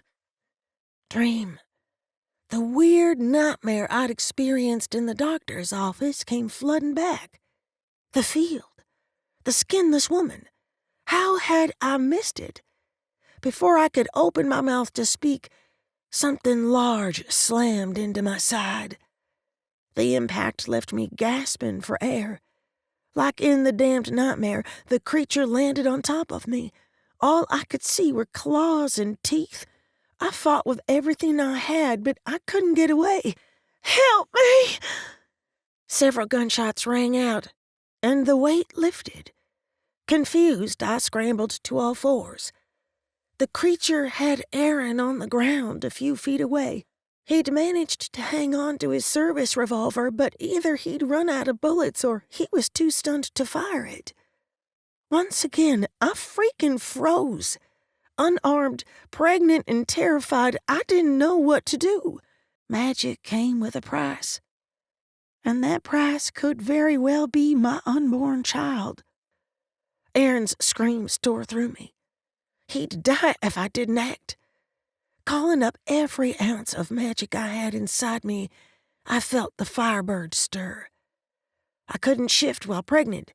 Dream. The weird nightmare I'd experienced in the doctor's office came flooding back. The field. The skinless woman. How had I missed it? Before I could open my mouth to speak, something large slammed into my side. The impact left me gasping for air. Like in the damned nightmare, the creature landed on top of me. All I could see were claws and teeth. I fought with everything I had, but I couldn't get away. "Help me!" Several gunshots rang out, and the weight lifted. Confused, I scrambled to all fours. The creature had Aaron on the ground a few feet away. He'd managed to hang on to his service revolver, but either he'd run out of bullets or he was too stunned to fire it. Once again, I freaking froze. Unarmed, pregnant, and terrified, I didn't know what to do. Magic came with a price. And that price could very well be my unborn child. Aaron's screams tore through me. He'd die if I didn't act. Calling up every ounce of magic I had inside me, I felt the firebird stir. I couldn't shift while pregnant,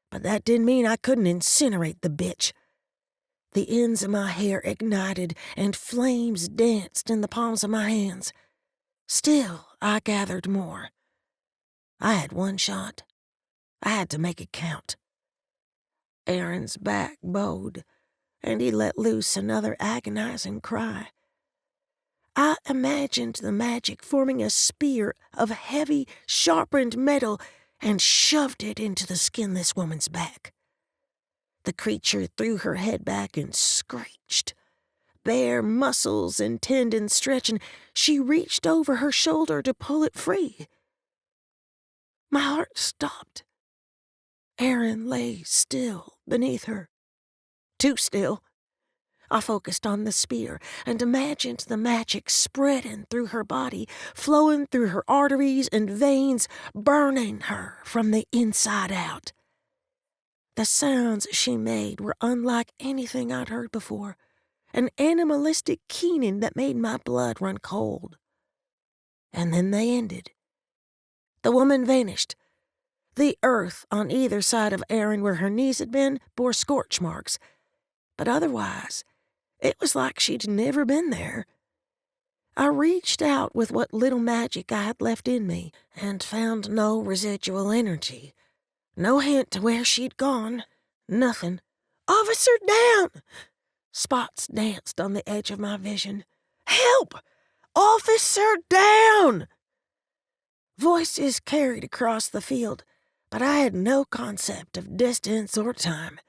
but that didn't mean I couldn't incinerate the bitch. The ends of my hair ignited and flames danced in the palms of my hands. Still, I gathered more. I had one shot. I had to make it count. Aaron's back bowed, and he let loose another agonizing cry. I imagined the magic forming a spear of heavy, sharpened metal and shoved it into the skinless woman's back. The creature threw her head back and screeched. Bare muscles and tendons stretching, she reached over her shoulder to pull it free. My heart stopped. Aaron lay still beneath her. Too still. I focused on the spear and imagined the magic spreading through her body, flowing through her arteries and veins, burning her from the inside out. The sounds she made were unlike anything I'd heard before, an animalistic keening that made my blood run cold. And then they ended. The woman vanished. The earth on either side of Aaron where her knees had been bore scorch marks, but otherwise, it was like she'd never been there. I reached out with what little magic I had left in me and found no residual energy. No hint to where she'd gone. Nothing. "Officer, down!" Spots danced on the edge of my vision. "Help! Officer, down!" Voices carried across the field, but I had no concept of distance or time.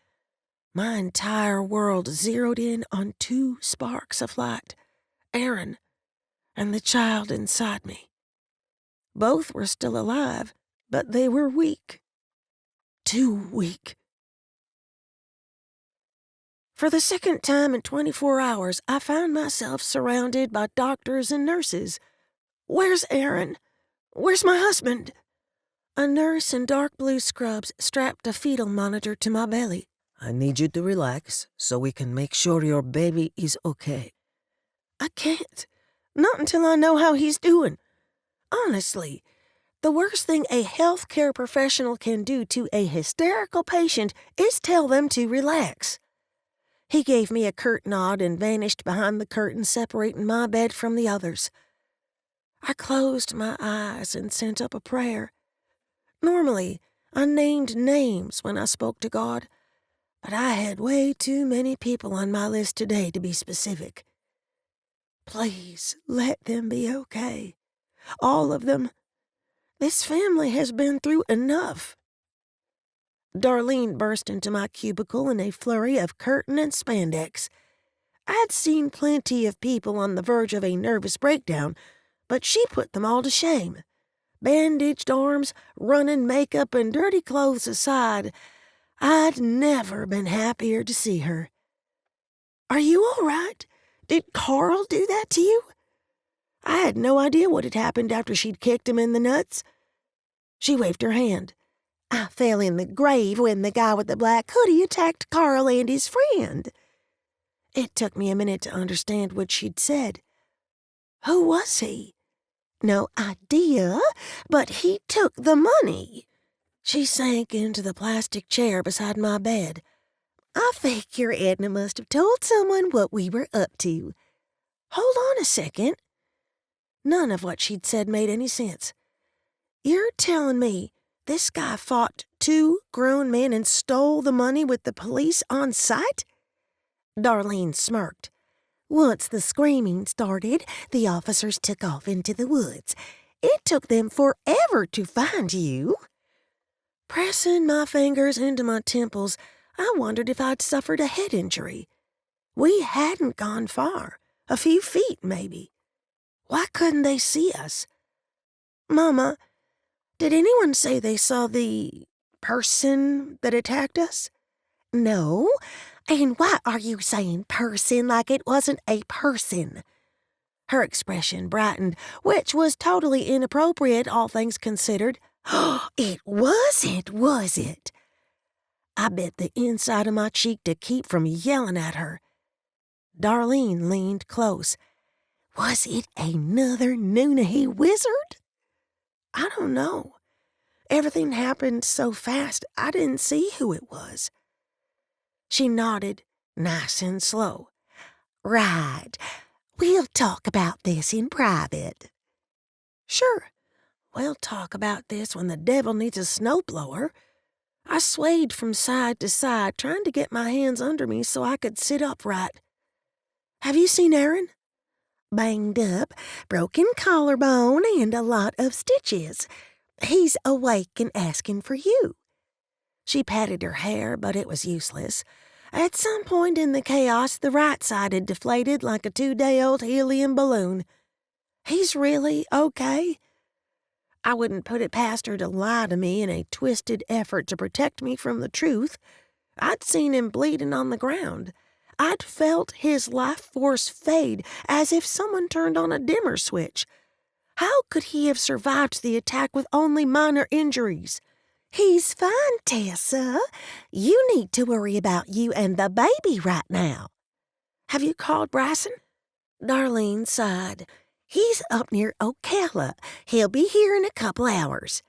My entire world zeroed in on two sparks of light, Aaron and the child inside me. Both were still alive, but they were weak. Too weak. For the second time in 24 hours, I found myself surrounded by doctors and nurses. "Where's Aaron? Where's my husband?" A nurse in dark blue scrubs strapped a fetal monitor to my belly. I need you to relax so we can make sure your baby is okay. "I can't. Not until I know how he's doing. Honestly, the worst thing a healthcare professional can do to a hysterical patient is tell them to relax." He gave me a curt nod and vanished behind the curtain separating my bed from the others. I closed my eyes and sent up a prayer. Normally, I named names when I spoke to God, but I had way too many people on my list today to be specific. Please let them be okay. All of them. This family has been through enough. Darlene burst into my cubicle in a flurry of curtain and spandex. I'd seen plenty of people on the verge of a nervous breakdown, but she put them all to shame. Bandaged arms, running makeup, and dirty clothes aside, I'd never been happier to see her. "Are you all right? Did Carl do that to you?" I had no idea what had happened after she'd kicked him in the nuts. She waved her hand. "I fell in the grave when the guy with the black hoodie attacked Carl and his friend." It took me a minute to understand what she'd said. "Who was he?" "No idea, but he took the money." She sank into the plastic chair beside my bed. "I figure Edna must have told someone what we were up to." "Hold on a second." None of what she'd said made any sense. "You're telling me this guy fought two grown men and stole the money with the police on sight?" Darlene smirked. "Once the screaming started, the officers took off into the woods. It took them forever to find you." Pressing my fingers into my temples, I wondered if I'd suffered a head injury. We hadn't gone far, a few feet maybe. Why couldn't they see us? "Mama, did anyone say they saw the person that attacked us?" No, and why are you saying person like it wasn't a person? Her expression brightened, which was totally inappropriate, all things considered. It wasn't, was it? I bit the inside of my cheek to keep from yelling at her. Darlene leaned close. Was it another Noonahy wizard? I don't know. Everything happened so fast, I didn't see who it was. She nodded, nice and slow. Right. We'll talk about this in private. Sure. We'll talk about this when the devil needs a snowblower. I swayed from side to side, trying to get my hands under me so I could sit upright. Have you seen Aaron? Banged up, broken collarbone, and a lot of stitches. He's awake and asking for you. She patted her hair, but it was useless. At some point in the chaos, the right side had deflated like a 2-day-old helium balloon. He's really okay. I wouldn't put it past her to lie to me in a twisted effort to protect me from the truth. I'd seen him bleeding on the ground. I'd felt his life force fade as if someone turned on a dimmer switch. How could he have survived the attack with only minor injuries? He's fine, Tessa. You need to worry about you and the baby right now. Have you called Bryson? Darlene sighed. He's up near Ocala. He'll be here in a couple hours.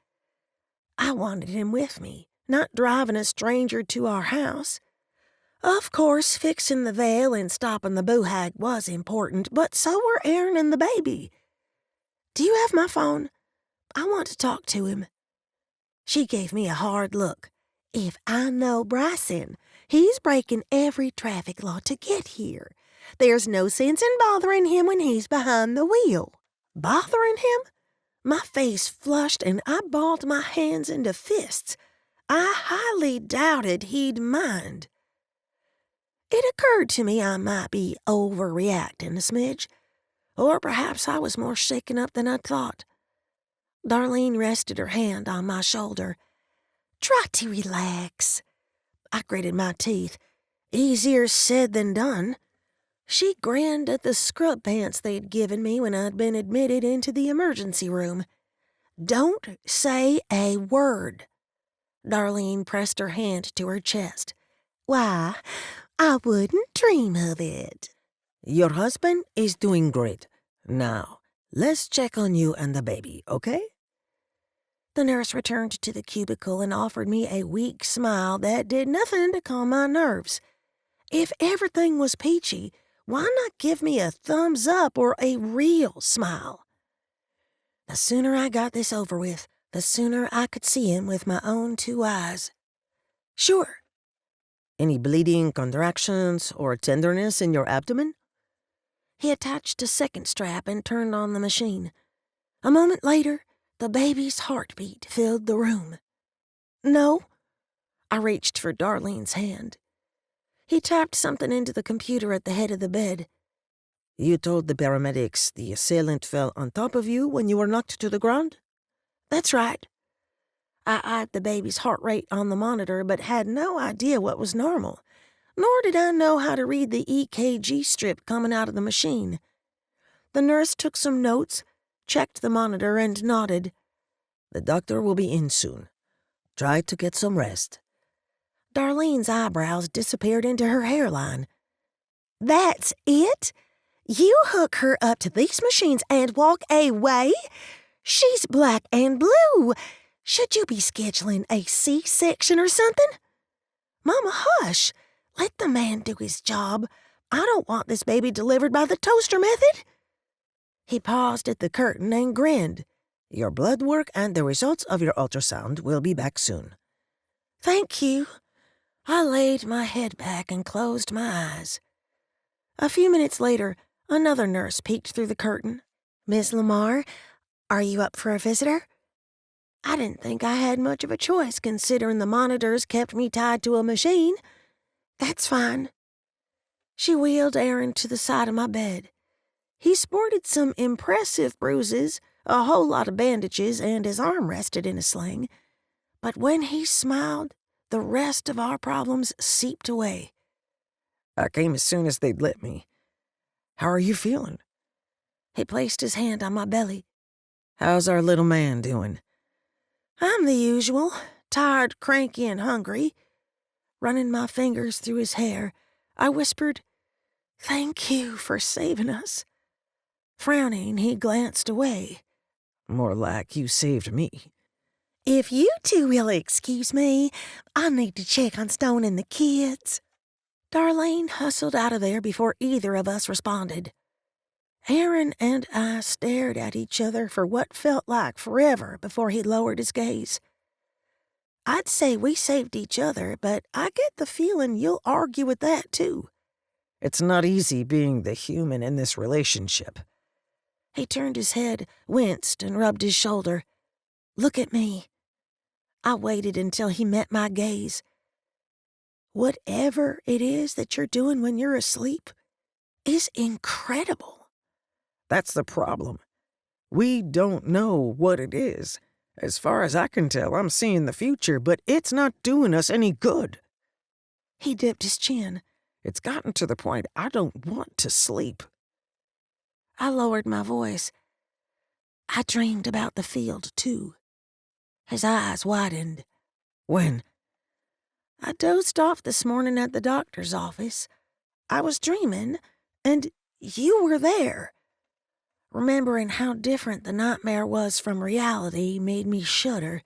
I wanted him with me, not driving a stranger to our house. Of course, fixing the veil and stopping the boo-hag was important, but so were Aaron and the baby. Do you have my phone? I want to talk to him. She gave me a hard look. If I know Bryson, he's breaking every traffic law to get here. There's no sense in bothering him when he's behind the wheel. Bothering him? My face flushed and I balled my hands into fists. I highly doubted he'd mind. It occurred to me I might be overreacting a smidge, or perhaps I was more shaken up than I'd thought. Darlene rested her hand on my shoulder. Try to relax. I gritted my teeth. Easier said than done. She grinned at the scrub pants they'd given me when I'd been admitted into the emergency room. Don't say a word. Darlene pressed her hand to her chest. Why, I wouldn't dream of it. Your husband is doing great. Now, let's check on you and the baby, okay? The nurse returned to the cubicle and offered me a weak smile that did nothing to calm my nerves. If everything was peachy, why not give me a thumbs up or a real smile? The sooner I got this over with, the sooner I could see him with my own 2 eyes. Sure. Any bleeding, contractions, or tenderness in your abdomen? He attached a second strap and turned on the machine. A moment later, the baby's heartbeat filled the room. No. I reached for Darlene's hand. He tapped something into the computer at the head of the bed. You told the paramedics the assailant fell on top of you when you were knocked to the ground? That's right. I eyed the baby's heart rate on the monitor but had no idea what was normal, nor did I know how to read the EKG strip coming out of the machine. The nurse took some notes, checked the monitor, and nodded. The doctor will be in soon. Try to get some rest. Darlene's eyebrows disappeared into her hairline. That's it? You hook her up to these machines and walk away? She's black and blue. Should you be scheduling a C-section or something? Mama, hush. Let the man do his job. I don't want this baby delivered by the toaster method. He paused at the curtain and grinned. Your blood work and the results of your ultrasound will be back soon. Thank you. I laid my head back and closed my eyes. A few minutes later, another nurse peeked through the curtain. Miss Lamar, are you up for a visitor? I didn't think I had much of a choice considering the monitors kept me tied to a machine. That's fine. She wheeled Aaron to the side of my bed. He sported some impressive bruises, a whole lot of bandages, and his arm rested in a sling. But when he smiled, the rest of our problems seeped away. I came as soon as they'd let me. How are you feeling? He placed his hand on my belly. How's our little man doing? I'm the usual, tired, cranky, and hungry. Running my fingers through his hair, I whispered, "Thank you for saving us." Frowning, he glanced away. More like you saved me. "If you two will excuse me, I need to check on Stone and the kids." Darlene hustled out of there before either of us responded. Aaron and I stared at each other for what felt like forever before he lowered his gaze. "I'd say we saved each other, but I get the feeling you'll argue with that, too." It's not easy being the human in this relationship. He turned his head, winced, and rubbed his shoulder. "Look at me." I waited until he met my gaze. "Whatever it is that you're doing when you're asleep is incredible." That's the problem. We don't know what it is. As far as I can tell, I'm seeing the future, but it's not doing us any good. He dipped his chin. It's gotten to the point I don't want to sleep. I lowered my voice. "I dreamed about the field, too." His eyes widened. When? "I dozed off this morning at the doctor's office. I was dreaming, and you were there." Remembering how different the nightmare was from reality made me shudder.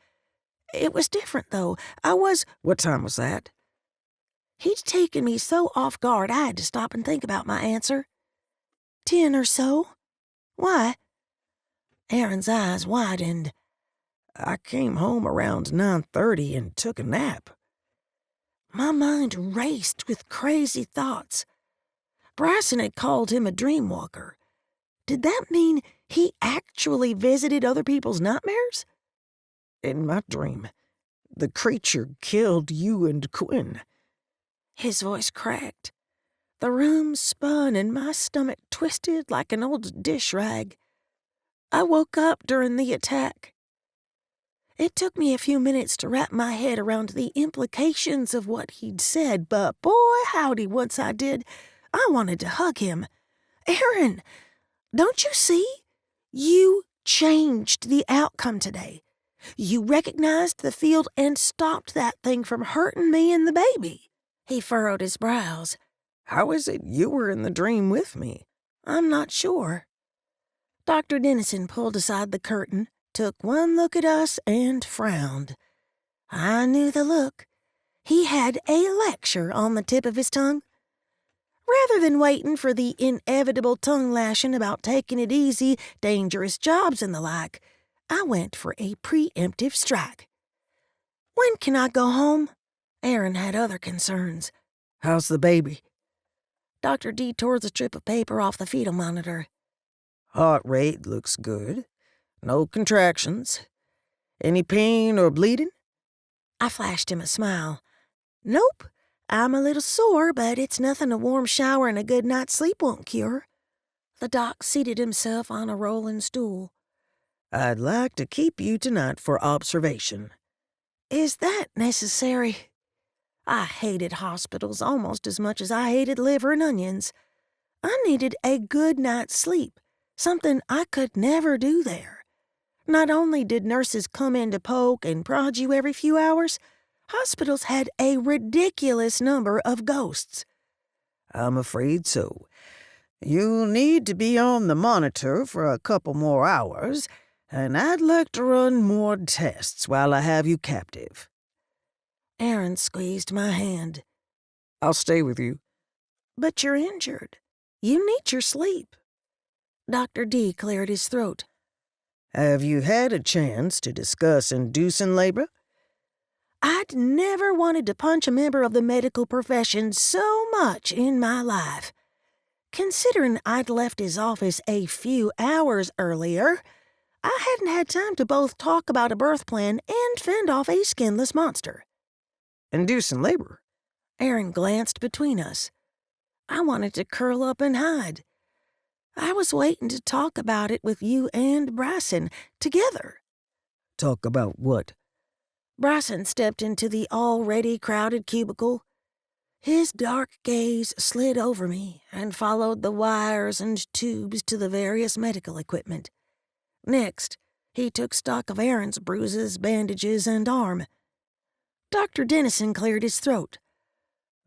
It was different, though. What time was that? He'd taken me so off guard I had to stop and think about my answer. 10 or so. Why? Aaron's eyes widened. I came home around 9:30 and took a nap. My mind raced with crazy thoughts. Bryson had called him a dreamwalker. Did that mean he actually visited other people's nightmares? In my dream, the creature killed you and Quinn. His voice cracked. The room spun and my stomach twisted like an old dish rag. I woke up during the attack. It took me a few minutes to wrap my head around the implications of what he'd said, but boy, howdy, once I did, I wanted to hug him. "Aaron, don't you see? You changed the outcome today. You recognized the field and stopped that thing from hurting me and the baby." He furrowed his brows. How is it you were in the dream with me? "I'm not sure." Dr. Dennison pulled aside the curtain, took one look at us, and frowned. I knew the look. He had a lecture on the tip of his tongue. Rather than waiting for the inevitable tongue lashing about taking it easy, dangerous jobs, and the like, I went for a preemptive strike. "When can I go home?" Aaron had other concerns. How's the baby? Dr. D tore the strip of paper off the fetal monitor. Heart rate looks good. No contractions. Any pain or bleeding? I flashed him a smile. "Nope. I'm a little sore, but it's nothing a warm shower and a good night's sleep won't cure." The doc seated himself on a rolling stool. I'd like to keep you tonight for observation. "Is that necessary?" I hated hospitals almost as much as I hated liver and onions. I needed a good night's sleep, something I could never do there. Not only did nurses come in to poke and prod you every few hours, hospitals had a ridiculous number of ghosts. I'm afraid so. You'll need to be on the monitor for a couple more hours, and I'd like to run more tests while I have you captive. Aaron squeezed my hand. I'll stay with you. "But you're injured. You need your sleep." Dr. D cleared his throat. Have you had a chance to discuss inducing labor? I'd never wanted to punch a member of the medical profession so much in my life. Considering I'd left his office a few hours earlier, I hadn't had time to both talk about a birth plan and fend off a skinless monster. Inducing labor? Aaron glanced between us. I wanted to curl up and hide. I was waiting to talk about it with you and Bryson together. Talk about what? Bryson stepped into the already crowded cubicle. His dark gaze slid over me and followed the wires and tubes to the various medical equipment. Next, he took stock of Aaron's bruises, bandages, and arm. Dr. Dennison cleared his throat.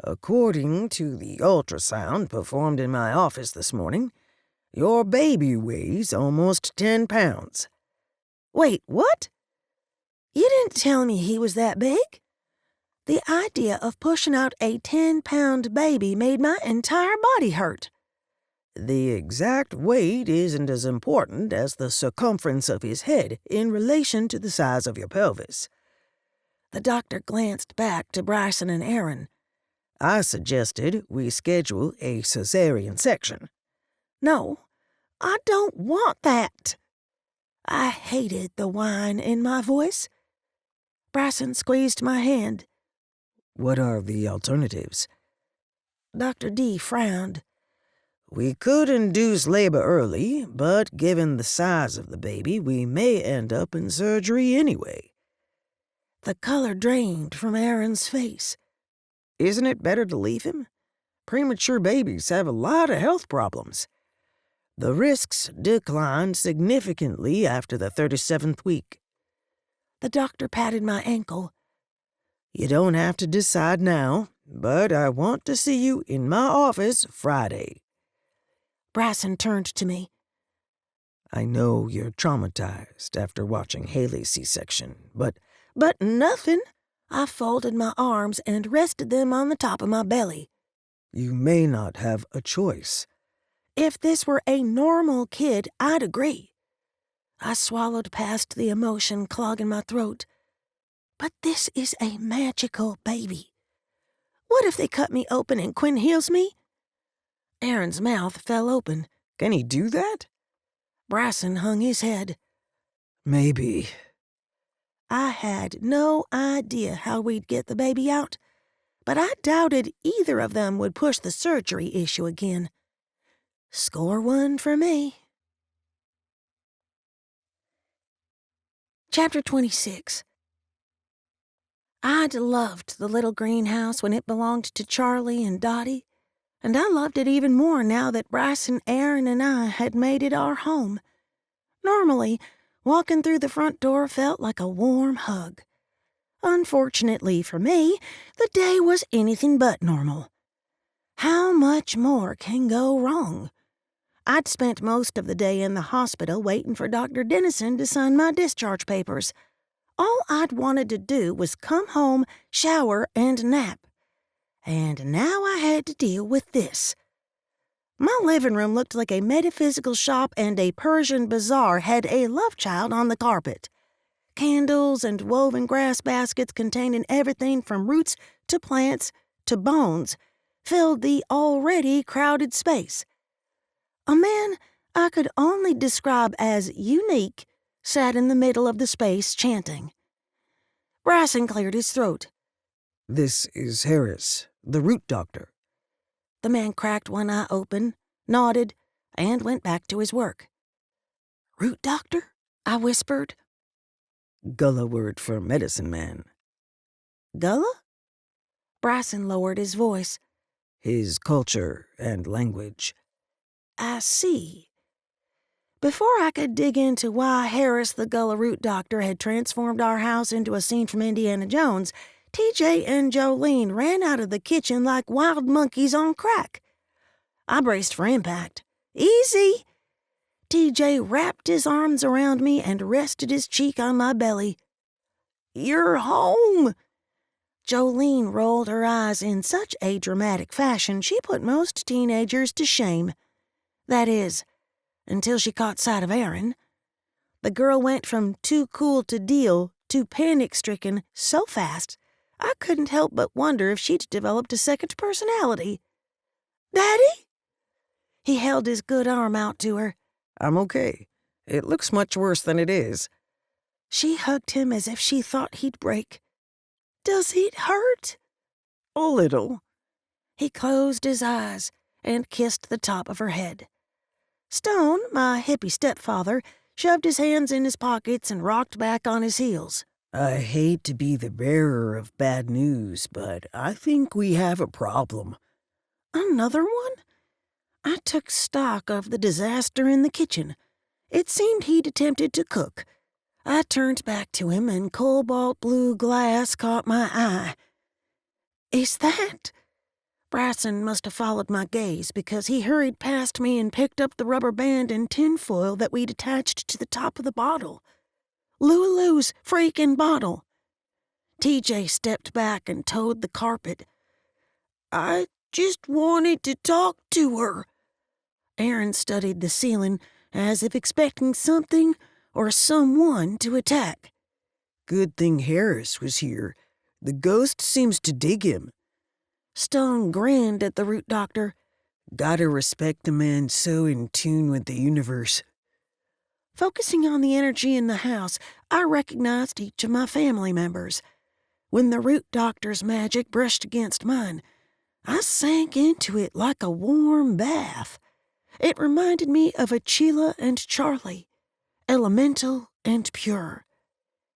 According to the ultrasound performed in my office this morning, your baby weighs almost 10 pounds. Wait, what? You didn't tell me he was that big? The idea of pushing out a 10-pound baby made my entire body hurt. The exact weight isn't as important as the circumference of his head in relation to the size of your pelvis. The doctor glanced back to Bryson and Aaron. I suggested we schedule a cesarean section. No, I don't want that. I hated the whine in my voice. Bryson squeezed my hand. What are the alternatives? Dr. D frowned. We could induce labor early, but given the size of the baby, we may end up in surgery anyway. The color drained from Aaron's face. Isn't it better to leave him? Premature babies have a lot of health problems. The risks decline significantly after the 37th week. The doctor patted my ankle. You don't have to decide now, but I want to see you in my office Friday. Bryson turned to me. I know you're traumatized after watching Haley's C-section, but nothing. I folded my arms and rested them on the top of my belly. You may not have a choice. If this were a normal kid, I'd agree. I swallowed past the emotion clogging my throat. But this is a magical baby. What if they cut me open and Quinn heals me? Aaron's mouth fell open. Can he do that? Bryson hung his head. Maybe. I had no idea how we'd get the baby out, but I doubted either of them would push the surgery issue again. Score one for me. Chapter 26. I'd loved the little greenhouse when it belonged to Charlie and Dottie, and I loved it even more now that Bryson, Aaron, and I had made it our home. Normally, walking through the front door felt like a warm hug. Unfortunately for me, the day was anything but normal. How much more can go wrong? I'd spent most of the day in the hospital waiting for Dr. Dennison to sign my discharge papers. All I'd wanted to do was come home, shower, and nap. And now I had to deal with this. My living room looked like a metaphysical shop, and a Persian bazaar had a love child on the carpet. Candles and woven grass baskets containing everything from roots to plants to bones filled the already crowded space. A man I could only describe as unique sat in the middle of the space chanting. Bryson cleared his throat. This is Hearst, the root doctor. The man cracked one eye open, nodded, and went back to his work. Root doctor? I whispered. Gullah word for medicine man. Gullah? Bryson lowered his voice. His culture and language. I see. Before I could dig into why Harris the Gullah root doctor had transformed our house into a scene from Indiana Jones, TJ and Jolene ran out of the kitchen like wild monkeys on crack. I braced for impact. Easy! TJ wrapped his arms around me and rested his cheek on my belly. You're home! Jolene rolled her eyes in such a dramatic fashion she put most teenagers to shame. That is, until she caught sight of Aaron. The girl went from too cool to deal to panic-stricken so fast, I couldn't help but wonder if she'd developed a second personality. Daddy? He held his good arm out to her. I'm okay. It looks much worse than it is. She hugged him as if she thought he'd break. Does it hurt? A little. He closed his eyes and kissed the top of her head. Stone, my hippie stepfather, shoved his hands in his pockets and rocked back on his heels. I hate to be the bearer of bad news, but I think we have a problem. Another one? I took stock of the disaster in the kitchen. It seemed he'd attempted to cook. I turned back to him, and cobalt blue glass caught my eye. Is that? Bryson must have followed my gaze, because he hurried past me and picked up the rubber band and tinfoil that we'd attached to the top of the bottle. Lulu's freaking bottle. TJ stepped back and toed the carpet. I just wanted to talk to her. Aaron studied the ceiling as if expecting something or someone to attack. Good thing Harris was here. The ghost seems to dig him. Stone grinned at the root doctor. Gotta respect the man so in tune with the universe. Focusing on the energy in the house, I recognized each of my family members. When the root doctor's magic brushed against mine, I sank into it like a warm bath. It reminded me of Achila and Charlie, elemental and pure.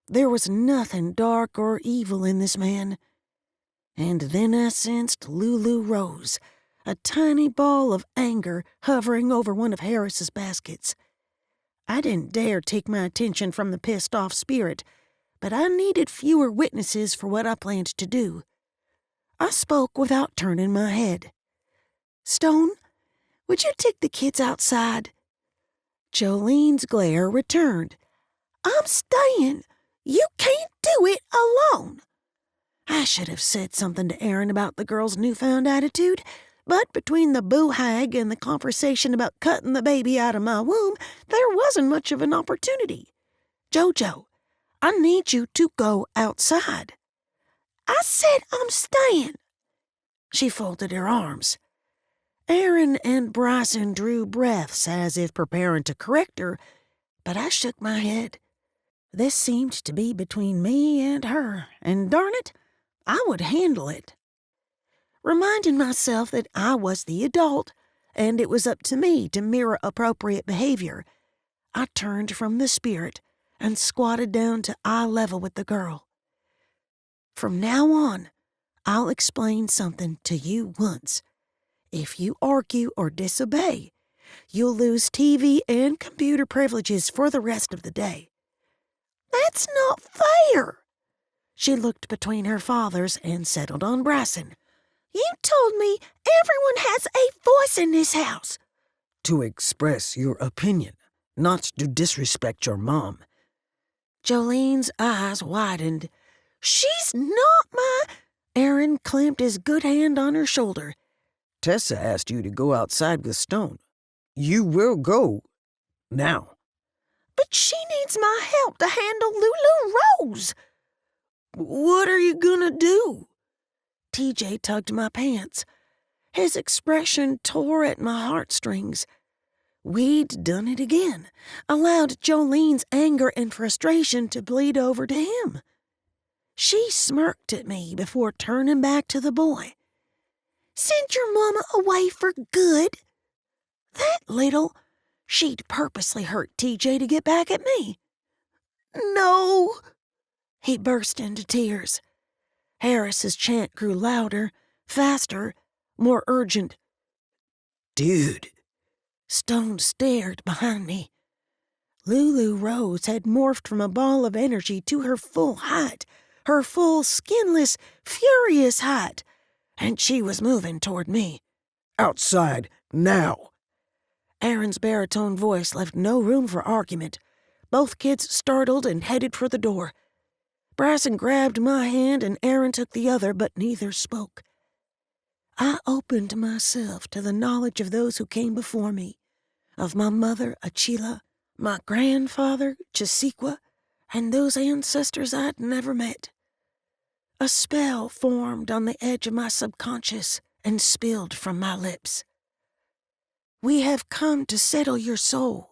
There was nothing dark or evil in this man. And then I sensed Lulu Rose, a tiny ball of anger hovering over one of Harris's baskets. I didn't dare take my attention from the pissed-off spirit, but I needed fewer witnesses for what I planned to do. I spoke without turning my head. Stone, would you take the kids outside? Jolene's glare returned. I'm staying. You can't do it alone. I should have said something to Aaron about the girl's newfound attitude, but between the boo hag and the conversation about cutting the baby out of my womb, there wasn't much of an opportunity. Jojo, I need you to go outside. I said I'm staying. She folded her arms. Aaron and Bryson drew breaths as if preparing to correct her, but I shook my head. This seemed to be between me and her, and darn it, I would handle it. Reminding myself that I was the adult, and it was up to me to mirror appropriate behavior, I turned from the spirit and squatted down to eye level with the girl. From now on, I'll explain something to you once. If you argue or disobey, you'll lose TV and computer privileges for the rest of the day. That's not fair. She looked between her fathers and settled on Bryson. You told me everyone has a voice in this house. To express your opinion, not to disrespect your mom. Jolene's eyes widened. She's not my... Aaron clamped his good hand on her shoulder. Tessa asked you to go outside with Stone. You will go. Now. But she needs my help to handle Lulu Rose. What are you gonna do? TJ tugged my pants. His expression tore at my heartstrings. We'd done it again, allowed Jolene's anger and frustration to bleed over to him. She smirked at me before turning back to the boy. Send your mama away for good? That little... She'd purposely hurt TJ to get back at me. No! He burst into tears. Harris's chant grew louder, faster, more urgent. Dude. Stone stared behind me. Lulu Rose had morphed from a ball of energy to her full height, her full, skinless, furious height, and she was moving toward me. Outside, now. Aaron's baritone voice left no room for argument. Both kids startled and headed for the door. Bryson grabbed my hand and Aaron took the other, but neither spoke. I opened myself to the knowledge of those who came before me, of my mother, Achila, my grandfather, Chesequa, and those ancestors I'd never met. A spell formed on the edge of my subconscious and spilled from my lips. We have come to settle your soul.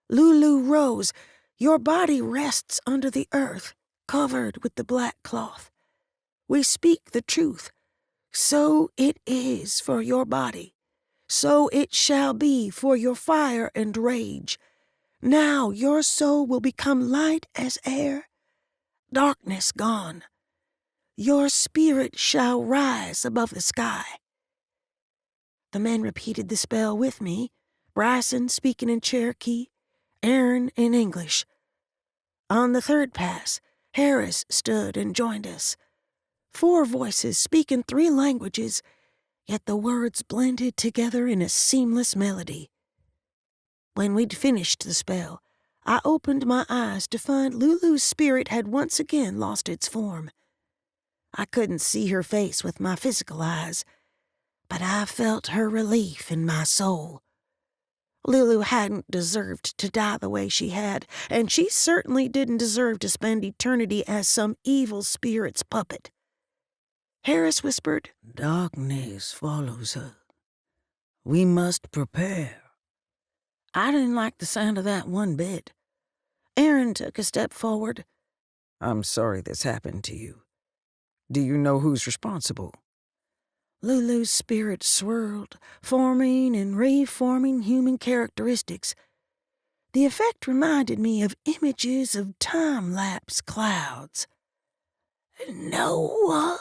Lulu Rose, your body rests under the earth, covered with the black cloth. We speak the truth. So it is for your body. So it shall be for your fire and rage. Now your soul will become light as air, darkness gone. Your spirit shall rise above the sky. The men repeated the spell with me, Bryson speaking in Cherokee, Aaron in English. On the third pass, Harris stood and joined us. 4 voices speaking 3 languages, yet the words blended together in a seamless melody. When we'd finished the spell, I opened my eyes to find Lulu's spirit had once again lost its form. I couldn't see her face with my physical eyes, but I felt her relief in my soul. Lulu hadn't deserved to die the way she had, and she certainly didn't deserve to spend eternity as some evil spirit's puppet. Harris whispered, Darkness follows her. We must prepare. I didn't like the sound of that one bit. Aaron took a step forward. I'm sorry this happened to you. Do you know who's responsible? Lulu's spirit swirled, forming and reforming human characteristics. The effect reminded me of images of time-lapse clouds. Noah?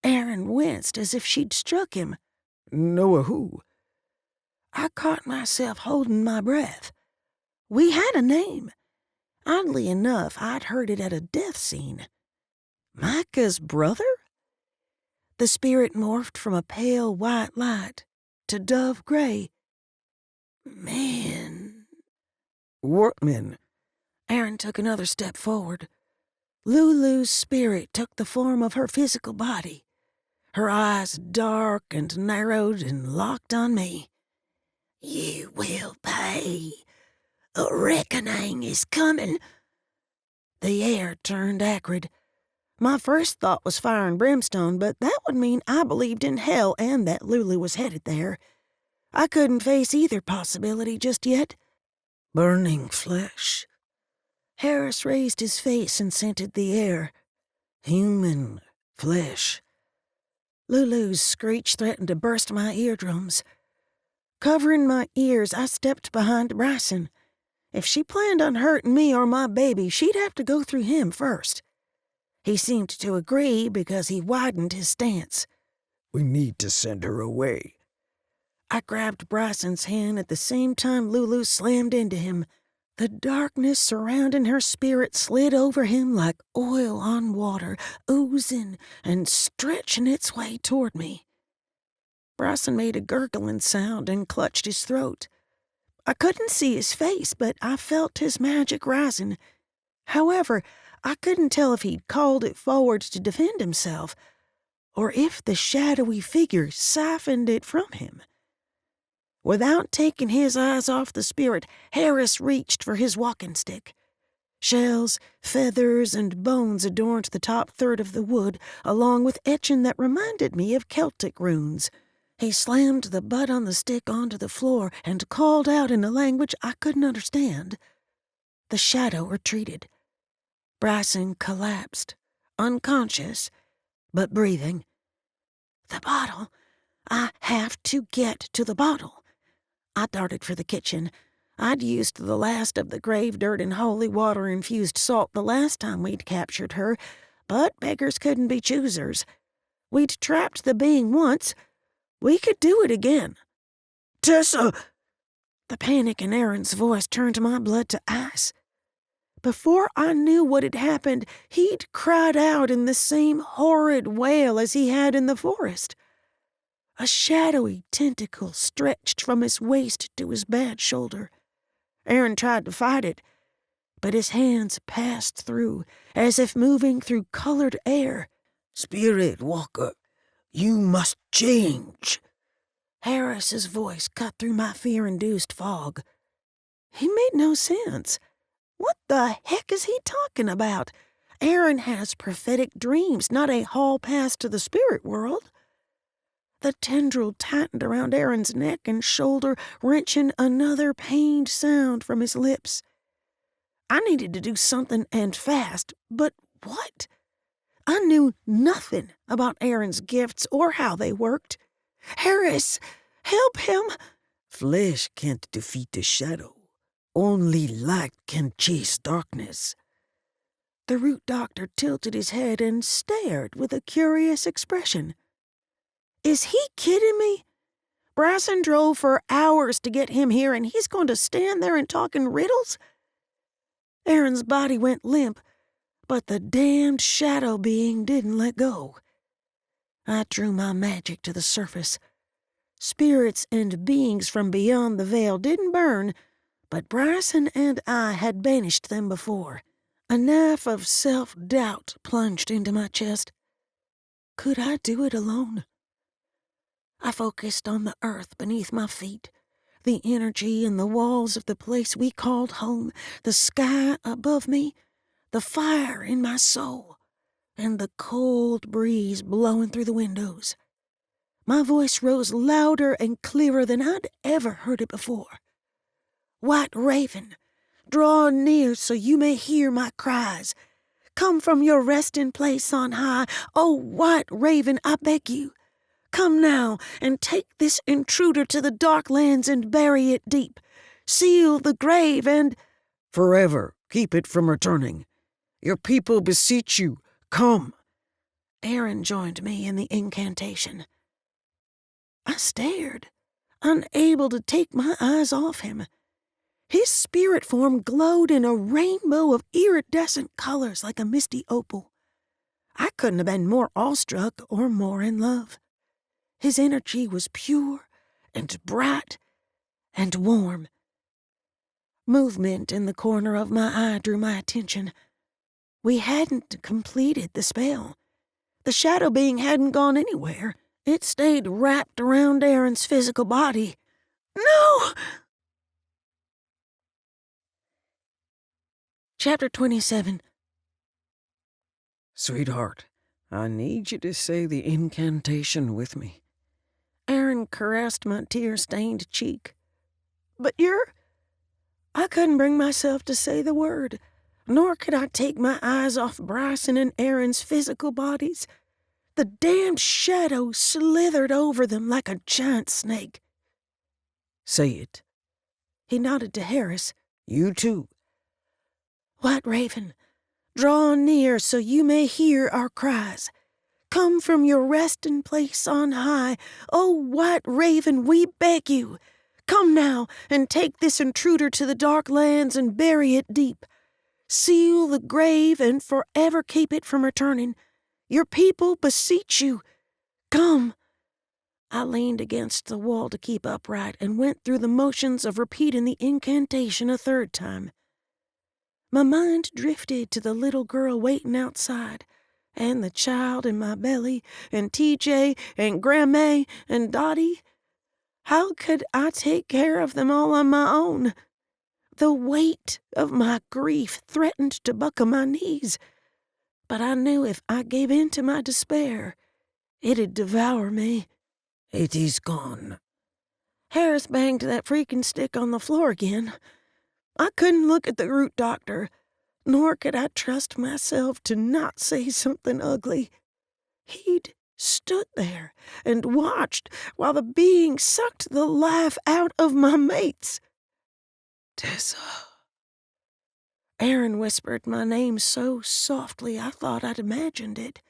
Aaron winced as if she'd struck him. Noah who? I caught myself holding my breath. We had a name. Oddly enough, I'd heard it at a death scene. Micah's brother? The spirit morphed from a pale white light to dove gray. Man. What men? Aaron took another step forward. Lulu's spirit took the form of her physical body. Her eyes dark and narrowed and locked on me. You will pay. A reckoning is coming. The air turned acrid. My first thought was fire and brimstone, but that would mean I believed in hell and that Lulu was headed there. I couldn't face either possibility just yet. Burning flesh. Harris raised his face and scented the air. Human flesh. Lulu's screech threatened to burst my eardrums. Covering my ears, I stepped behind Bryson. If she planned on hurting me or my baby, she'd have to go through him first. He seemed to agree because he widened his stance. We need to send her away. I grabbed Bryson's hand at the same time Lulu slammed into him. The darkness surrounding her spirit slid over him like oil on water, oozing and stretching its way toward me. Bryson made a gurgling sound and clutched his throat. I couldn't see his face, but I felt his magic rising. However, I couldn't tell if he'd called it forward to defend himself, or if the shadowy figure siphoned it from him. Without taking his eyes off the spirit, Harris reached for his walking stick. Shells, feathers, and bones adorned the top third of the wood, along with etching that reminded me of Celtic runes. He slammed the butt on the stick onto the floor and called out in a language I couldn't understand. The shadow retreated. Bryson collapsed, unconscious, but breathing. The bottle. I have to get to the bottle. I darted for the kitchen. I'd used the last of the grave dirt and holy water-infused salt the last time we'd captured her, but beggars couldn't be choosers. We'd trapped the being once. We could do it again. Tessa! The panic in Aaron's voice turned my blood to ice. Before I knew what had happened, he'd cried out in the same horrid wail as he had in the forest. A shadowy tentacle stretched from his waist to his bad shoulder. Aaron tried to fight it, but his hands passed through, as if moving through colored air. Spirit Walker, you must change. Harris's voice cut through my fear-induced fog. He made no sense. What the heck is he talking about? Aaron has prophetic dreams, not a hall pass to the spirit world. The tendril tightened around Aaron's neck and shoulder, wrenching another pained sound from his lips. I needed to do something and fast, but what? I knew nothing about Aaron's gifts or how they worked. Harris, help him! Flesh can't defeat the shadow. Only light can chase darkness. The root doctor tilted his head and stared with a curious expression. Is he kidding me? Bryson drove for hours to get him here, and he's going to stand there and talk in riddles? Aaron's body went limp, but the damned shadow being didn't let go. I drew my magic to the surface. Spirits and beings from beyond the veil didn't burn, but Bryson and I had banished them before. A knife of self-doubt plunged into my chest. Could I do it alone? I focused on the earth beneath my feet, the energy in the walls of the place we called home, the sky above me, the fire in my soul, and the cold breeze blowing through the windows. My voice rose louder and clearer than I'd ever heard it before. White Raven, draw near so you may hear my cries. Come from your resting place on high. Oh, White Raven, I beg you. Come now and take this intruder to the dark lands and bury it deep. Seal the grave and— Forever keep it from returning. Your people beseech you, come. Aaron joined me in the incantation. I stared, unable to take my eyes off him. His spirit form glowed in a rainbow of iridescent colors like a misty opal. I couldn't have been more awestruck or more in love. His energy was pure and bright and warm. Movement in the corner of my eye drew my attention. We hadn't completed the spell. The shadow being hadn't gone anywhere. It stayed wrapped around Aaron's physical body. No! Chapter 27. Sweetheart, I need you to say the incantation with me. Aaron caressed my tear-stained cheek. But you're— I couldn't bring myself to say the word, nor could I take my eyes off Bryson and Aaron's physical bodies. The damned shadow slithered over them like a giant snake. Say it. He nodded to Harris. You too. White Raven, draw near so you may hear our cries. Come from your resting place on high. Oh, White Raven, we beg you. Come now and take this intruder to the dark lands and bury it deep. Seal the grave and forever keep it from returning. Your people beseech you. Come. I leaned against the wall to keep upright and went through the motions of repeating the incantation a third time. My mind drifted to the little girl waiting outside, and the child in my belly, and TJ, and Grandma, and Dottie. How could I take care of them all on my own? The weight of my grief threatened to buckle my knees, but I knew if I gave in to my despair, it'd devour me. It is gone. Harris banged that freaking stick on the floor again. I couldn't look at the root doctor, nor could I trust myself to not say something ugly. He'd stood there and watched while the being sucked the life out of my mates. Tessa. Aaron whispered my name so softly I thought I'd imagined it.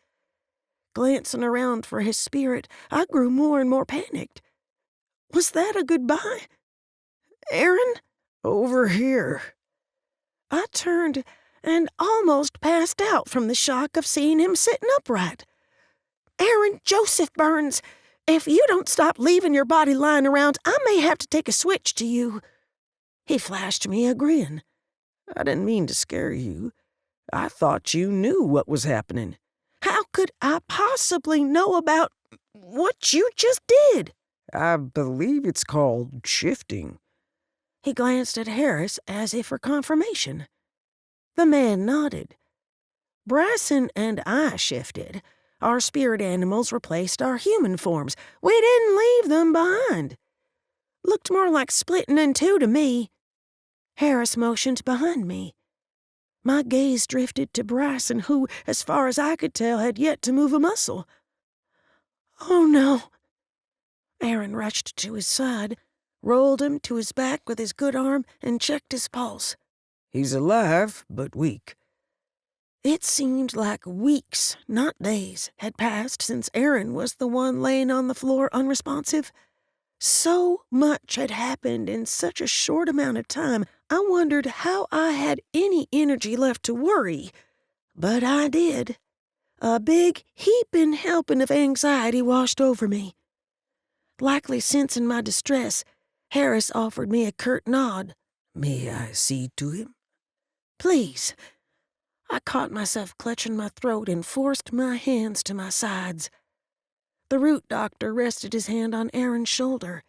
Glancing around for his spirit, I grew more and more panicked. Was that a goodbye? Aaron? Over here. I turned and almost passed out from the shock of seeing him sitting upright. Aaron Joseph Burns, if you don't stop leaving your body lying around, I may have to take a switch to you. He flashed me a grin. I didn't mean to scare you. I thought you knew what was happening. How could I possibly know about what you just did? I believe it's called shifting. He glanced at Harris as if for confirmation. The man nodded. Bryson and I shifted. Our spirit animals replaced our human forms. We didn't leave them behind. Looked more like splitting in two to me. Harris motioned behind me. My gaze drifted to Bryson, who, as far as I could tell, had yet to move a muscle. Oh, no. Aaron rushed to his side, rolled him to his back with his good arm, and checked his pulse. He's alive, but weak. It seemed like weeks, not days, had passed since Aaron was the one laying on the floor unresponsive. So much had happened in such a short amount of time, I wondered how I had any energy left to worry. But I did. A big heaping helping of anxiety washed over me. Likely sensing my distress, Harris offered me a curt nod. May I see to him? Please. I caught myself clutching my throat and forced my hands to my sides. The root doctor rested his hand on Aaron's shoulder.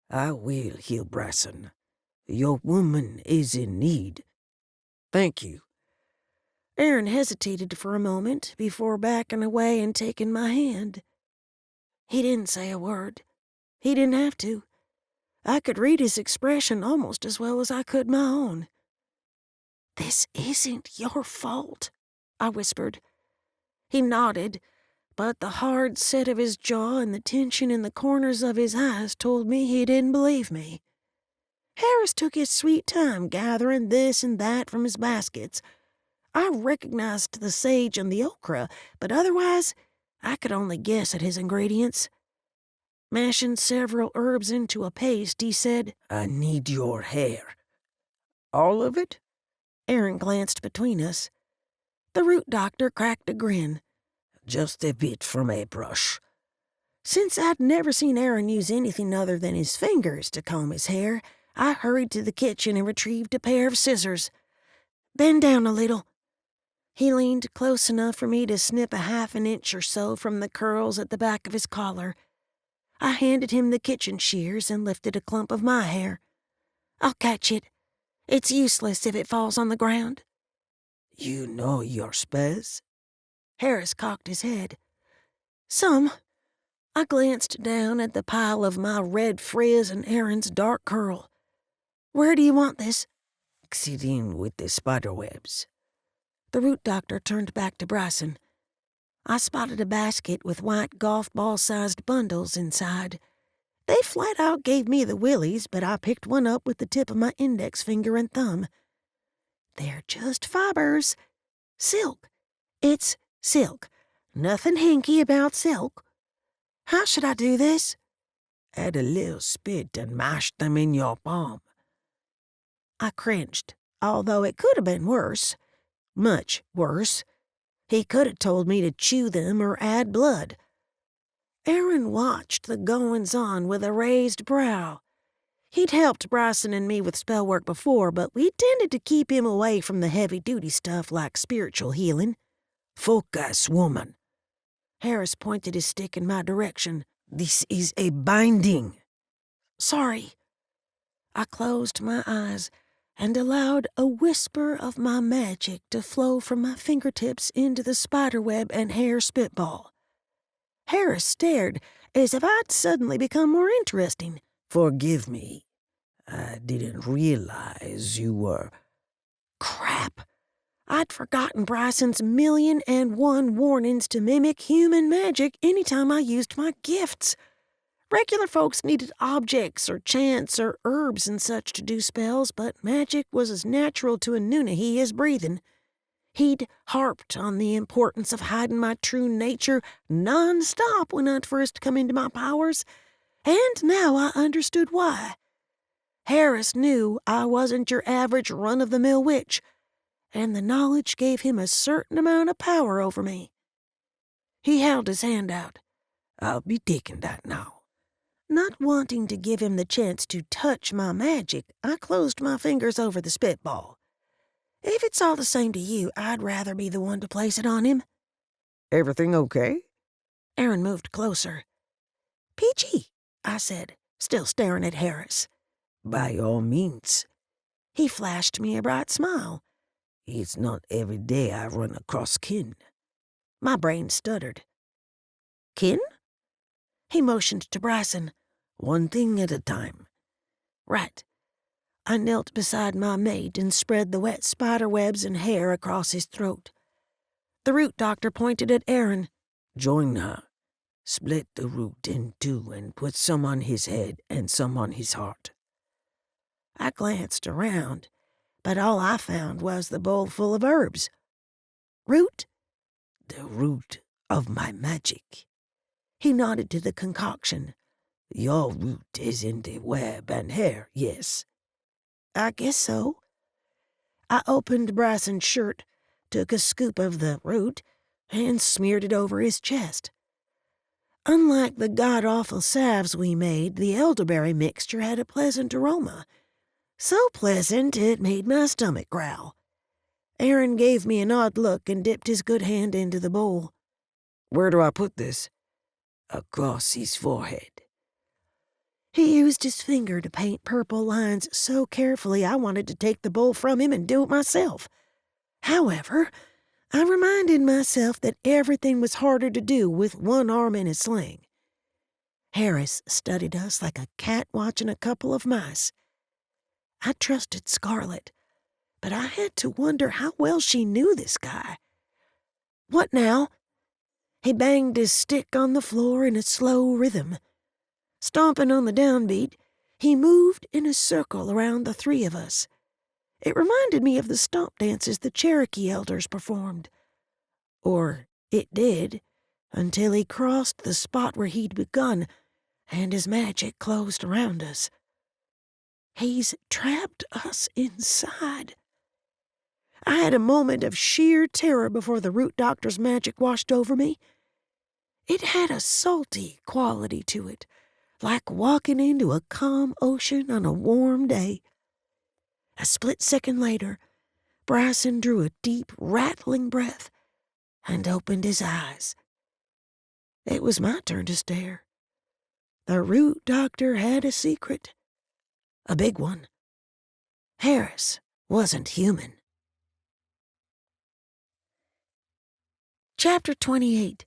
I will heal Bryson. Your woman is in need. Thank you. Aaron hesitated for a moment before backing away and taking my hand. He didn't say a word. He didn't have to. I could read his expression almost as well as I could my own. "This isn't your fault," I whispered. He nodded, but the hard set of his jaw and the tension in the corners of his eyes told me he didn't believe me. Harris took his sweet time gathering this and that from his baskets. I recognized the sage and the okra, but otherwise I could only guess at his ingredients. Mashing several herbs into a paste, he said, I need your hair. All of it? Aaron glanced between us. The root doctor cracked a grin. Just a bit from a brush. Since I'd never seen Aaron use anything other than his fingers to comb his hair, I hurried to the kitchen and retrieved a pair of scissors. "Bend down a little." He leaned close enough for me to snip a half an inch or so from the curls at the back of his collar. I handed him the kitchen shears and lifted a clump of my hair. "I'll catch it. It's useless if it falls on the ground." You know your spells? Harris cocked his head. "Some." I glanced down at the pile of my red frizz and Aaron's dark curl. "Where do you want this?" Sit in with the spiderwebs. The root doctor turned back to Bryson. I spotted a basket with white golf ball-sized bundles inside. They flat out gave me the willies, but I picked one up with the tip of my index finger and thumb. "They're just fibers. Silk. It's silk. Nothing hinky about silk. How should I do this?" Add a little spit and mash them in your palm. I cringed, although it could have been worse. Much worse. He could have told me to chew them or add blood. Aaron watched the goings-on with a raised brow. He'd helped Bryson and me with spell work before, but we tended to keep him away from the heavy-duty stuff like spiritual healing. Focus, woman. Harris pointed his stick in my direction. This is a binding. Sorry. I closed my eyes and allowed a whisper of my magic to flow from my fingertips into the spiderweb and hair spitball. Harris stared as if I'd suddenly become more interesting. Forgive me. I didn't realize you were... Crap. I'd forgotten Bryson's 1,000,001 warnings to mimic human magic anytime I used my gifts. Regular folks needed objects or chants or herbs and such to do spells, but magic was as natural to a Nunnehi as breathing. He'd harped on the importance of hiding my true nature non-stop when I'd first come into my powers, and now I understood why. Harris knew I wasn't your average run-of-the-mill witch, and the knowledge gave him a certain amount of power over me. He held his hand out. I'll be taking that now. Not wanting to give him the chance to touch my magic, I closed my fingers over the spitball. If it's all the same to you, I'd rather be the one to place it on him. Everything okay? Aaron moved closer. "Peachy," I said, still staring at Harris. By all means. He flashed me a bright smile. It's not every day I run across kin. My brain stuttered. "Kin?" He motioned to Bryson. One thing at a time. Right. I knelt beside my mate and spread the wet spiderwebs and hair across his throat. The root doctor pointed at Aaron. Join her. Split the root in two and put some on his head and some on his heart. I glanced around, but all I found was the bowl full of herbs. Root? The root of my magic. He nodded to the concoction. Your root is in the web and hair, yes? I guess so. I opened Bryson's shirt, took a scoop of the root, and smeared it over his chest. Unlike the god-awful salves we made, the elderberry mixture had a pleasant aroma. So pleasant it made my stomach growl. Aaron gave me an odd look and dipped his good hand into the bowl. Where do I put this? Across his forehead. He used his finger to paint purple lines so carefully I wanted to take the bowl from him and do it myself. However, I reminded myself that everything was harder to do with one arm in a sling. Harris studied us like a cat watching a couple of mice. I trusted Scarlett, but I had to wonder how well she knew this guy. What now? He banged his stick on the floor in a slow rhythm. Stomping on the downbeat, he moved in a circle around the three of us. It reminded me of the stomp dances the Cherokee elders performed. Or it did, until he crossed the spot where he'd begun, and his magic closed around us. He's trapped us inside. I had a moment of sheer terror before the root doctor's magic washed over me. It had a salty quality to it, like walking into a calm ocean on a warm day. A split second later, Bryson drew a deep, rattling breath and opened his eyes. It was my turn to stare. The root doctor had a secret. A big one. Harris wasn't human. Chapter 28.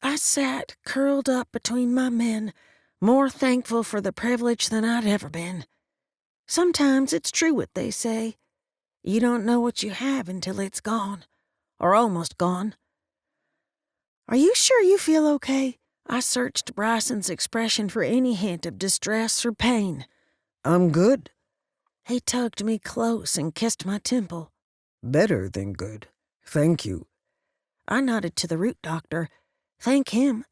I sat curled up between my men, more thankful for the privilege than I'd ever been. Sometimes it's true what they say. You don't know what you have until it's gone, or almost gone. Are you sure you feel okay? I searched Bryson's expression for any hint of distress or pain. I'm good. He tugged me close and kissed my temple. Better than good. Thank you. I nodded to the root doctor. Thank him.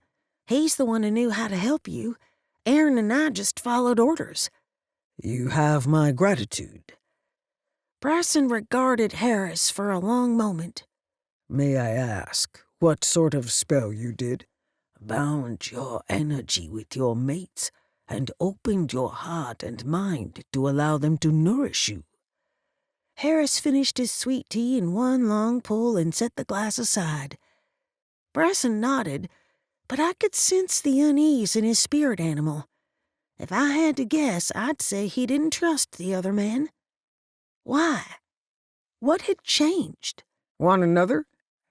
He's the one who knew how to help you. Aaron and I just followed orders. You have my gratitude. Bryson regarded Harris for a long moment. May I ask what sort of spell you did? Bound your energy with your mates and opened your heart and mind to allow them to nourish you. Harris finished his sweet tea in one long pull and set the glass aside. Bryson nodded, but I could sense the unease in his spirit animal. If I had to guess, I'd say he didn't trust the other man. Why? What had changed? Want another?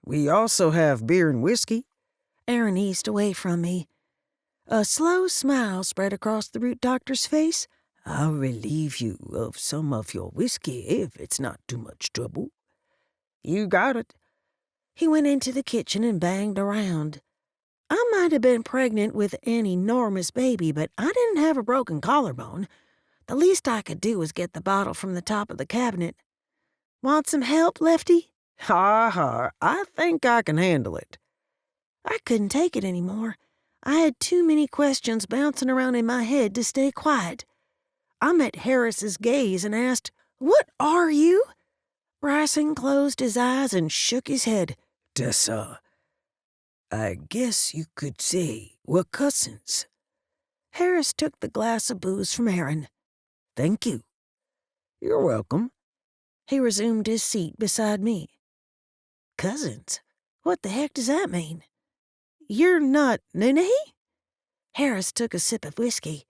We also have beer and whiskey. Aaron eased away from me. A slow smile spread across the root doctor's face. I'll relieve you of some of your whiskey if it's not too much trouble. You got it. He went into the kitchen and banged around. I might have been pregnant with an enormous baby, but I didn't have a broken collarbone. The least I could do was get the bottle from the top of the cabinet. Want some help, Lefty? Ha, I think I can handle it. I couldn't take it anymore. I had too many questions bouncing around in my head to stay quiet. I met Harris's gaze and asked, "What are you?" Bryson closed his eyes and shook his head. Tessa, I guess you could say we're cousins. Harris took the glass of booze from Aaron. Thank you. You're welcome. He resumed his seat beside me. Cousins? What the heck does that mean? You're not Nunahi? Harris took a sip of whiskey.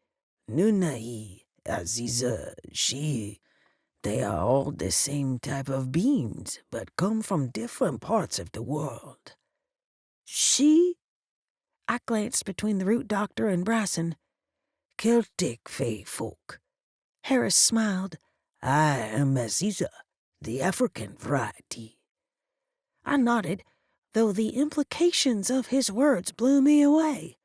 Nunahi, Aziza, she... They are all the same type of beings, but come from different parts of the world. She? I glanced between the root doctor and Bryson. Celtic fae folk. Harris smiled. I am Aziza, the African variety. I nodded, though the implications of his words blew me away.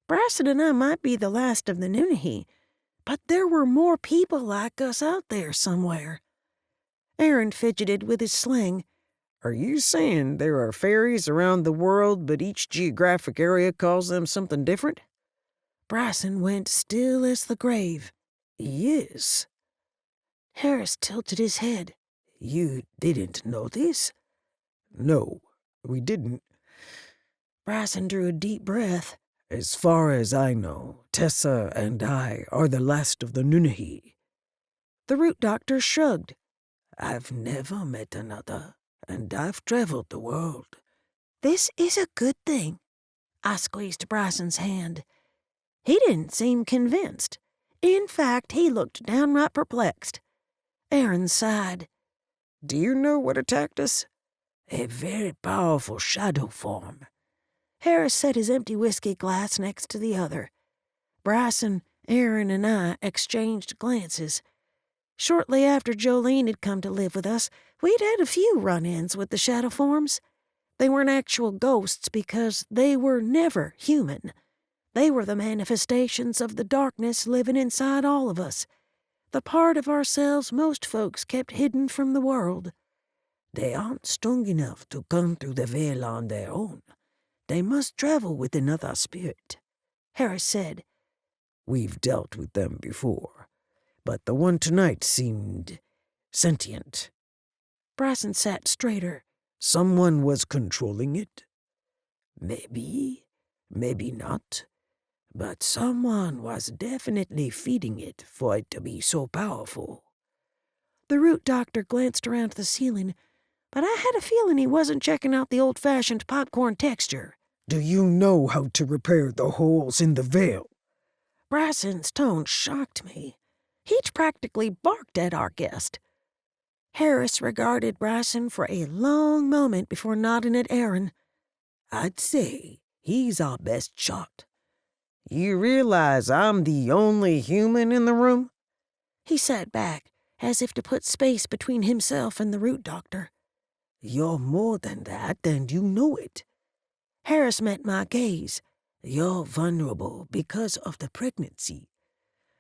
Bryson and I might be the last of the Nunahi, but there were more people like us out there somewhere. Aaron fidgeted with his sling. Are you saying there are fairies around the world, but each geographic area calls them something different? Bryson went still as the grave. Yes. Harris tilted his head. You didn't know this? No, we didn't. Bryson drew a deep breath. As far as I know, Tessa and I are the last of the Nunnehi. The root doctor shrugged. I've never met another, and I've traveled the world. This is a good thing. I squeezed Bryson's hand. He didn't seem convinced. In fact, he looked downright perplexed. Aaron sighed. Do you know what attacked us? A very powerful shadow form. Harris set his empty whiskey glass next to the other. Bryson, Aaron, and I exchanged glances. Shortly after Jolene had come to live with us, we'd had a few run-ins with the shadow forms. They weren't actual ghosts because they were never human. They were the manifestations of the darkness living inside all of us, the part of ourselves most folks kept hidden from the world. They aren't strong enough to come through the veil on their own. They must travel with another spirit, Harris said. We've dealt with them before, but the one tonight seemed sentient. Bryson sat straighter. Someone was controlling it? Maybe, maybe not. But someone was definitely feeding it for it to be so powerful. The root doctor glanced around the ceiling, but I had a feeling he wasn't checking out the old-fashioned popcorn texture. Do you know how to repair the holes in the veil? Bryson's tone shocked me. He'd practically barked at our guest. Harris regarded Bryson for a long moment before nodding at Aaron. I'd say he's our best shot. You realize I'm the only human in the room? He sat back, as if to put space between himself and the root doctor. You're more than that, and you know it. Harris met my gaze. You're vulnerable because of the pregnancy.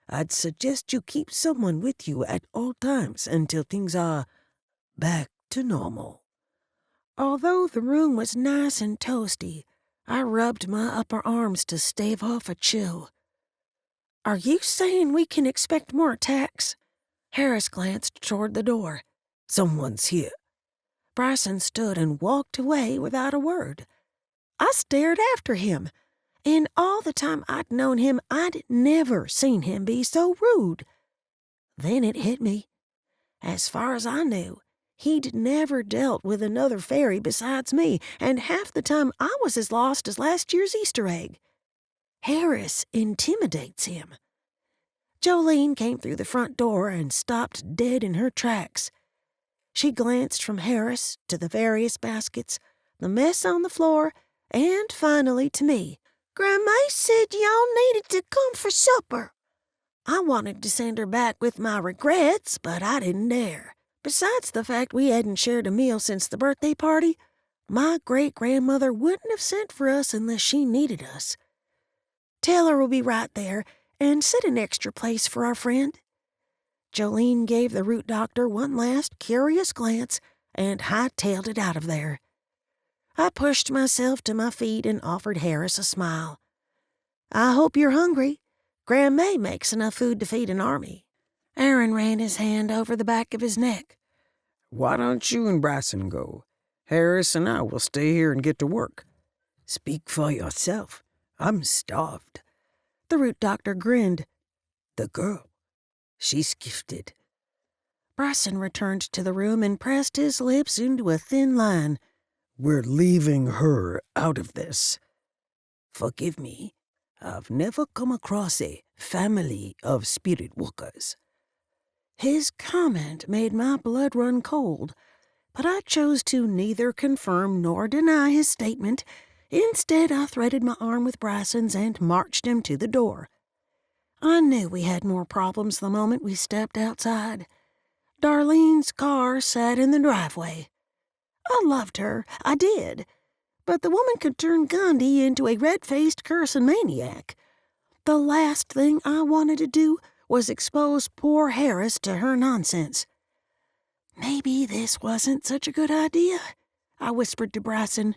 I'd suggest you keep someone with you at all times until things are back to normal. Although the room was nice and toasty, I rubbed my upper arms to stave off a chill. Are you saying we can expect more attacks? Harris glanced toward the door. Someone's here. Bryson stood and walked away without a word. I stared after him. In all the time I'd known him, I'd never seen him be so rude. Then it hit me. As far as I knew, he'd never dealt with another fairy besides me, and half the time I was as lost as last year's Easter egg. Harris intimidates him. Jolene came through the front door and stopped dead in her tracks. She glanced from Harris to the various baskets, the mess on the floor, and finally to me. Grandma said y'all needed to come for supper. I wanted to send her back with my regrets, but I didn't dare. Besides the fact we hadn't shared a meal since the birthday party, my great-grandmother wouldn't have sent for us unless she needed us. Tell her we'll be right there, and set an extra place for our friend. Jolene gave the root doctor one last curious glance and hightailed it out of there. I pushed myself to my feet and offered Harris a smile. I hope you're hungry. Grandma makes enough food to feed an army. Aaron ran his hand over the back of his neck. Why don't you and Bryson go? Harris and I will stay here and get to work. Speak for yourself. I'm starved. The root doctor grinned. The girl, she's gifted. Bryson returned to the room and pressed his lips into a thin line. We're leaving her out of this. Forgive me, I've never come across a family of spirit walkers. His comment made my blood run cold, but I chose to neither confirm nor deny his statement. Instead, I threaded my arm with Bryson's and marched him to the door. I knew we had more problems the moment we stepped outside. Darlene's car sat in the driveway. I loved her, I did, but the woman could turn Gandhi into a red-faced cursing maniac. The last thing I wanted to do was expose poor Harris to her nonsense. Maybe this wasn't such a good idea. I whispered to Bryson.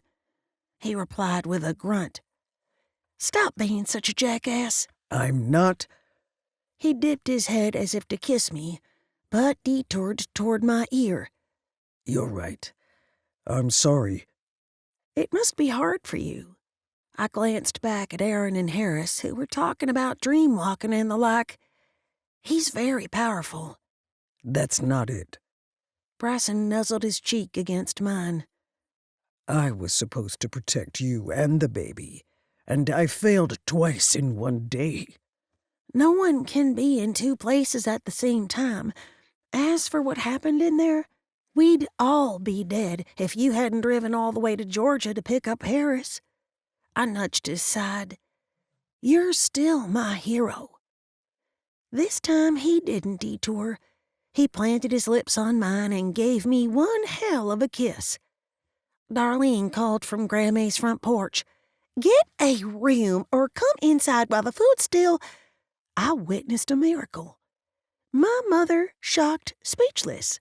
He replied with a grunt. "Stop being such a jackass." I'm not. He dipped his head as if to kiss me, but detoured toward my ear. You're right. I'm sorry. It must be hard for you. I glanced back at Aaron and Harris, who were talking about dream walking and the like. He's very powerful. That's not it. Bryson nuzzled his cheek against mine. I was supposed to protect you and the baby, and I failed twice in one day. No one can be in two places at the same time. As for what happened in there, we'd all be dead if you hadn't driven all the way to Georgia to pick up Harris. I nudged his side. You're still my hero. This time he didn't detour. He planted his lips on mine and gave me one hell of a kiss. Darlene called from Grammy's front porch. "Get a room or come inside while the food's still—" I witnessed a miracle. My mother shocked speechless.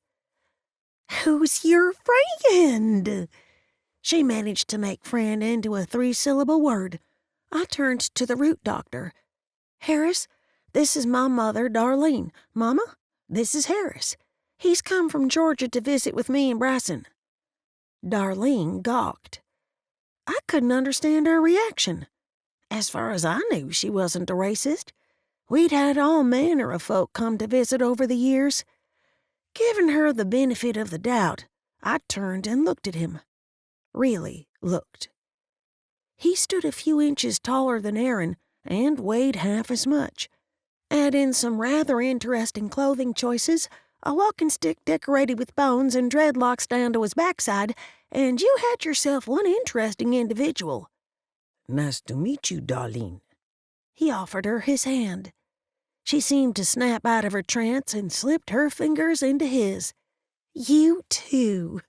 "Who's your friend?" She managed to make friend into a 3-syllable word. I turned to the root doctor. "Harris, this is my mother, Darlene. Mama, this is Harris. He's come from Georgia to visit with me and Bryson." Darlene gawked. I couldn't understand her reaction. As far as I knew, she wasn't a racist. We'd had all manner of folk come to visit over the years. Giving her the benefit of the doubt, I turned and looked at him. Really looked. He stood a few inches taller than Aaron and weighed half as much. Add in some rather interesting clothing choices, a walking stick decorated with bones and dreadlocks down to his backside, and you had yourself one interesting individual. Nice to meet you, Darlene. He offered her his hand. She seemed to snap out of her trance and slipped her fingers into his. "You too."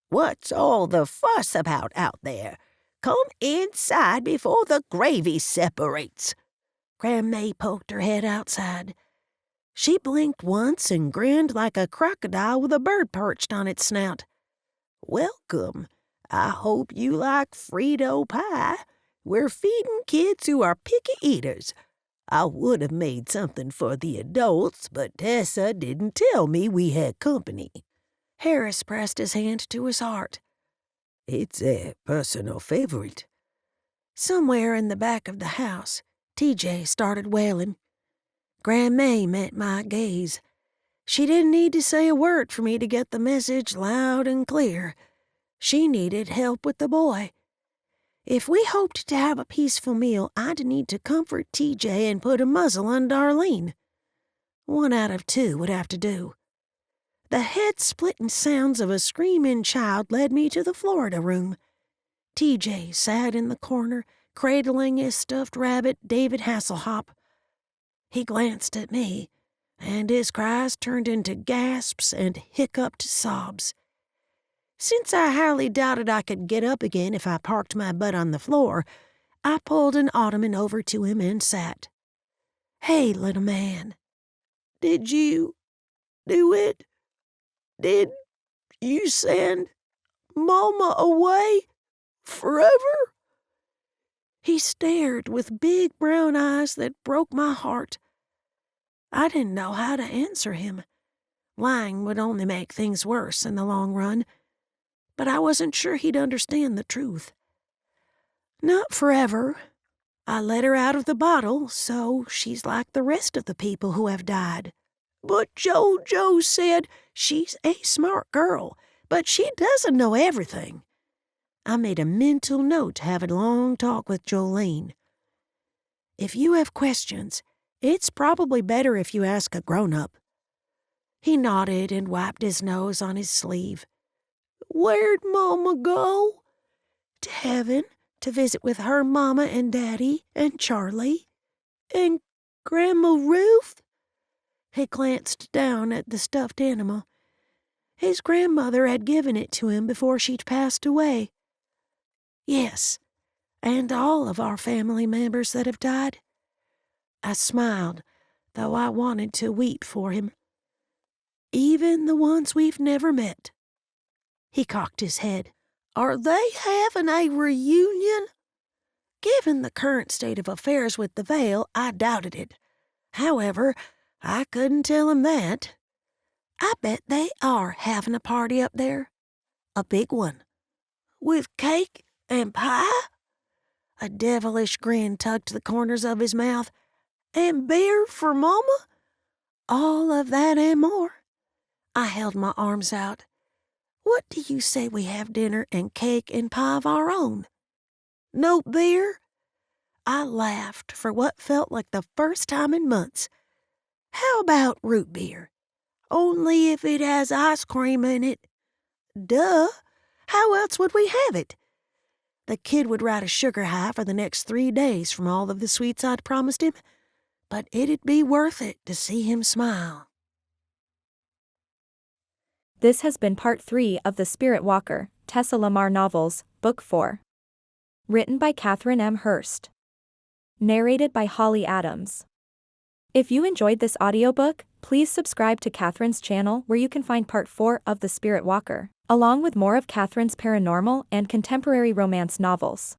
What's all the fuss about out there? Come inside before the gravy separates. Grandma poked her head outside. She blinked once and grinned like a crocodile with a bird perched on its snout. Welcome. I hope you like Frito pie. We're feeding kids who are picky eaters. I would have made something for the adults, but Tessa didn't tell me we had company. Harris pressed his hand to his heart. It's a personal favorite. Somewhere in the back of the house, TJ started wailing. Grandma met my gaze. She didn't need to say a word for me to get the message loud and clear. She needed help with the boy. If we hoped to have a peaceful meal, I'd need to comfort TJ and put a muzzle on Darlene. 1 out of 2 would have to do. The head-splitting sounds of a screaming child led me to the Florida room. TJ sat in the corner, cradling his stuffed rabbit, David Hasselhoff. He glanced at me, and his cries turned into gasps and hiccuped sobs. Since I highly doubted I could get up again if I parked my butt on the floor, I pulled an ottoman over to him and sat. "Hey, little man, did you do it? Did you send Mama away forever?" He stared with big brown eyes that broke my heart. I didn't know how to answer him. Lying would only make things worse in the long run, but I wasn't sure he'd understand the truth. "Not forever. I let her out of the bottle, so she's like the rest of the people who have died." "But Jojo said—" "She's a smart girl, but she doesn't know everything." I made a mental note to have a long talk with Jolene. "If you have questions, it's probably better if you ask a grown-up." He nodded and wiped his nose on his sleeve. "Where'd Mama go?" "To heaven, to visit with her Mama and Daddy and Charlie." "And Grandma Ruth?" He glanced down at the stuffed animal. His grandmother had given it to him before she'd passed away. "Yes, and all of our family members that have died." I smiled, though I wanted to weep for him. "Even the ones we've never met." He cocked his head. Are they having a reunion? Given the current state of affairs with the Vale, I doubted it. However, I couldn't tell him that. I bet they are having a party up there. A big one. With cake and pie? A devilish grin tugged the corners of his mouth. And beer for Mama? All of that and more. I held my arms out. What do you say we have dinner and cake and pie of our own? No beer? I laughed for what felt like the first time in months. How about root beer? Only if it has ice cream in it. Duh! How else would we have it? The kid would ride a sugar high for the next 3 days from all of the sweets I'd promised him, but it'd be worth it to see him smile. This has been part 3 of the Spirit Walker, Tessa Lamar novels, Book 4. Written by Kathryn M. Hearst. Narrated by Holly Adams. If you enjoyed this audiobook, please subscribe to Kathryn's channel where you can find part 4 of The Spirit Walker, along with more of Kathryn's paranormal and contemporary romance novels.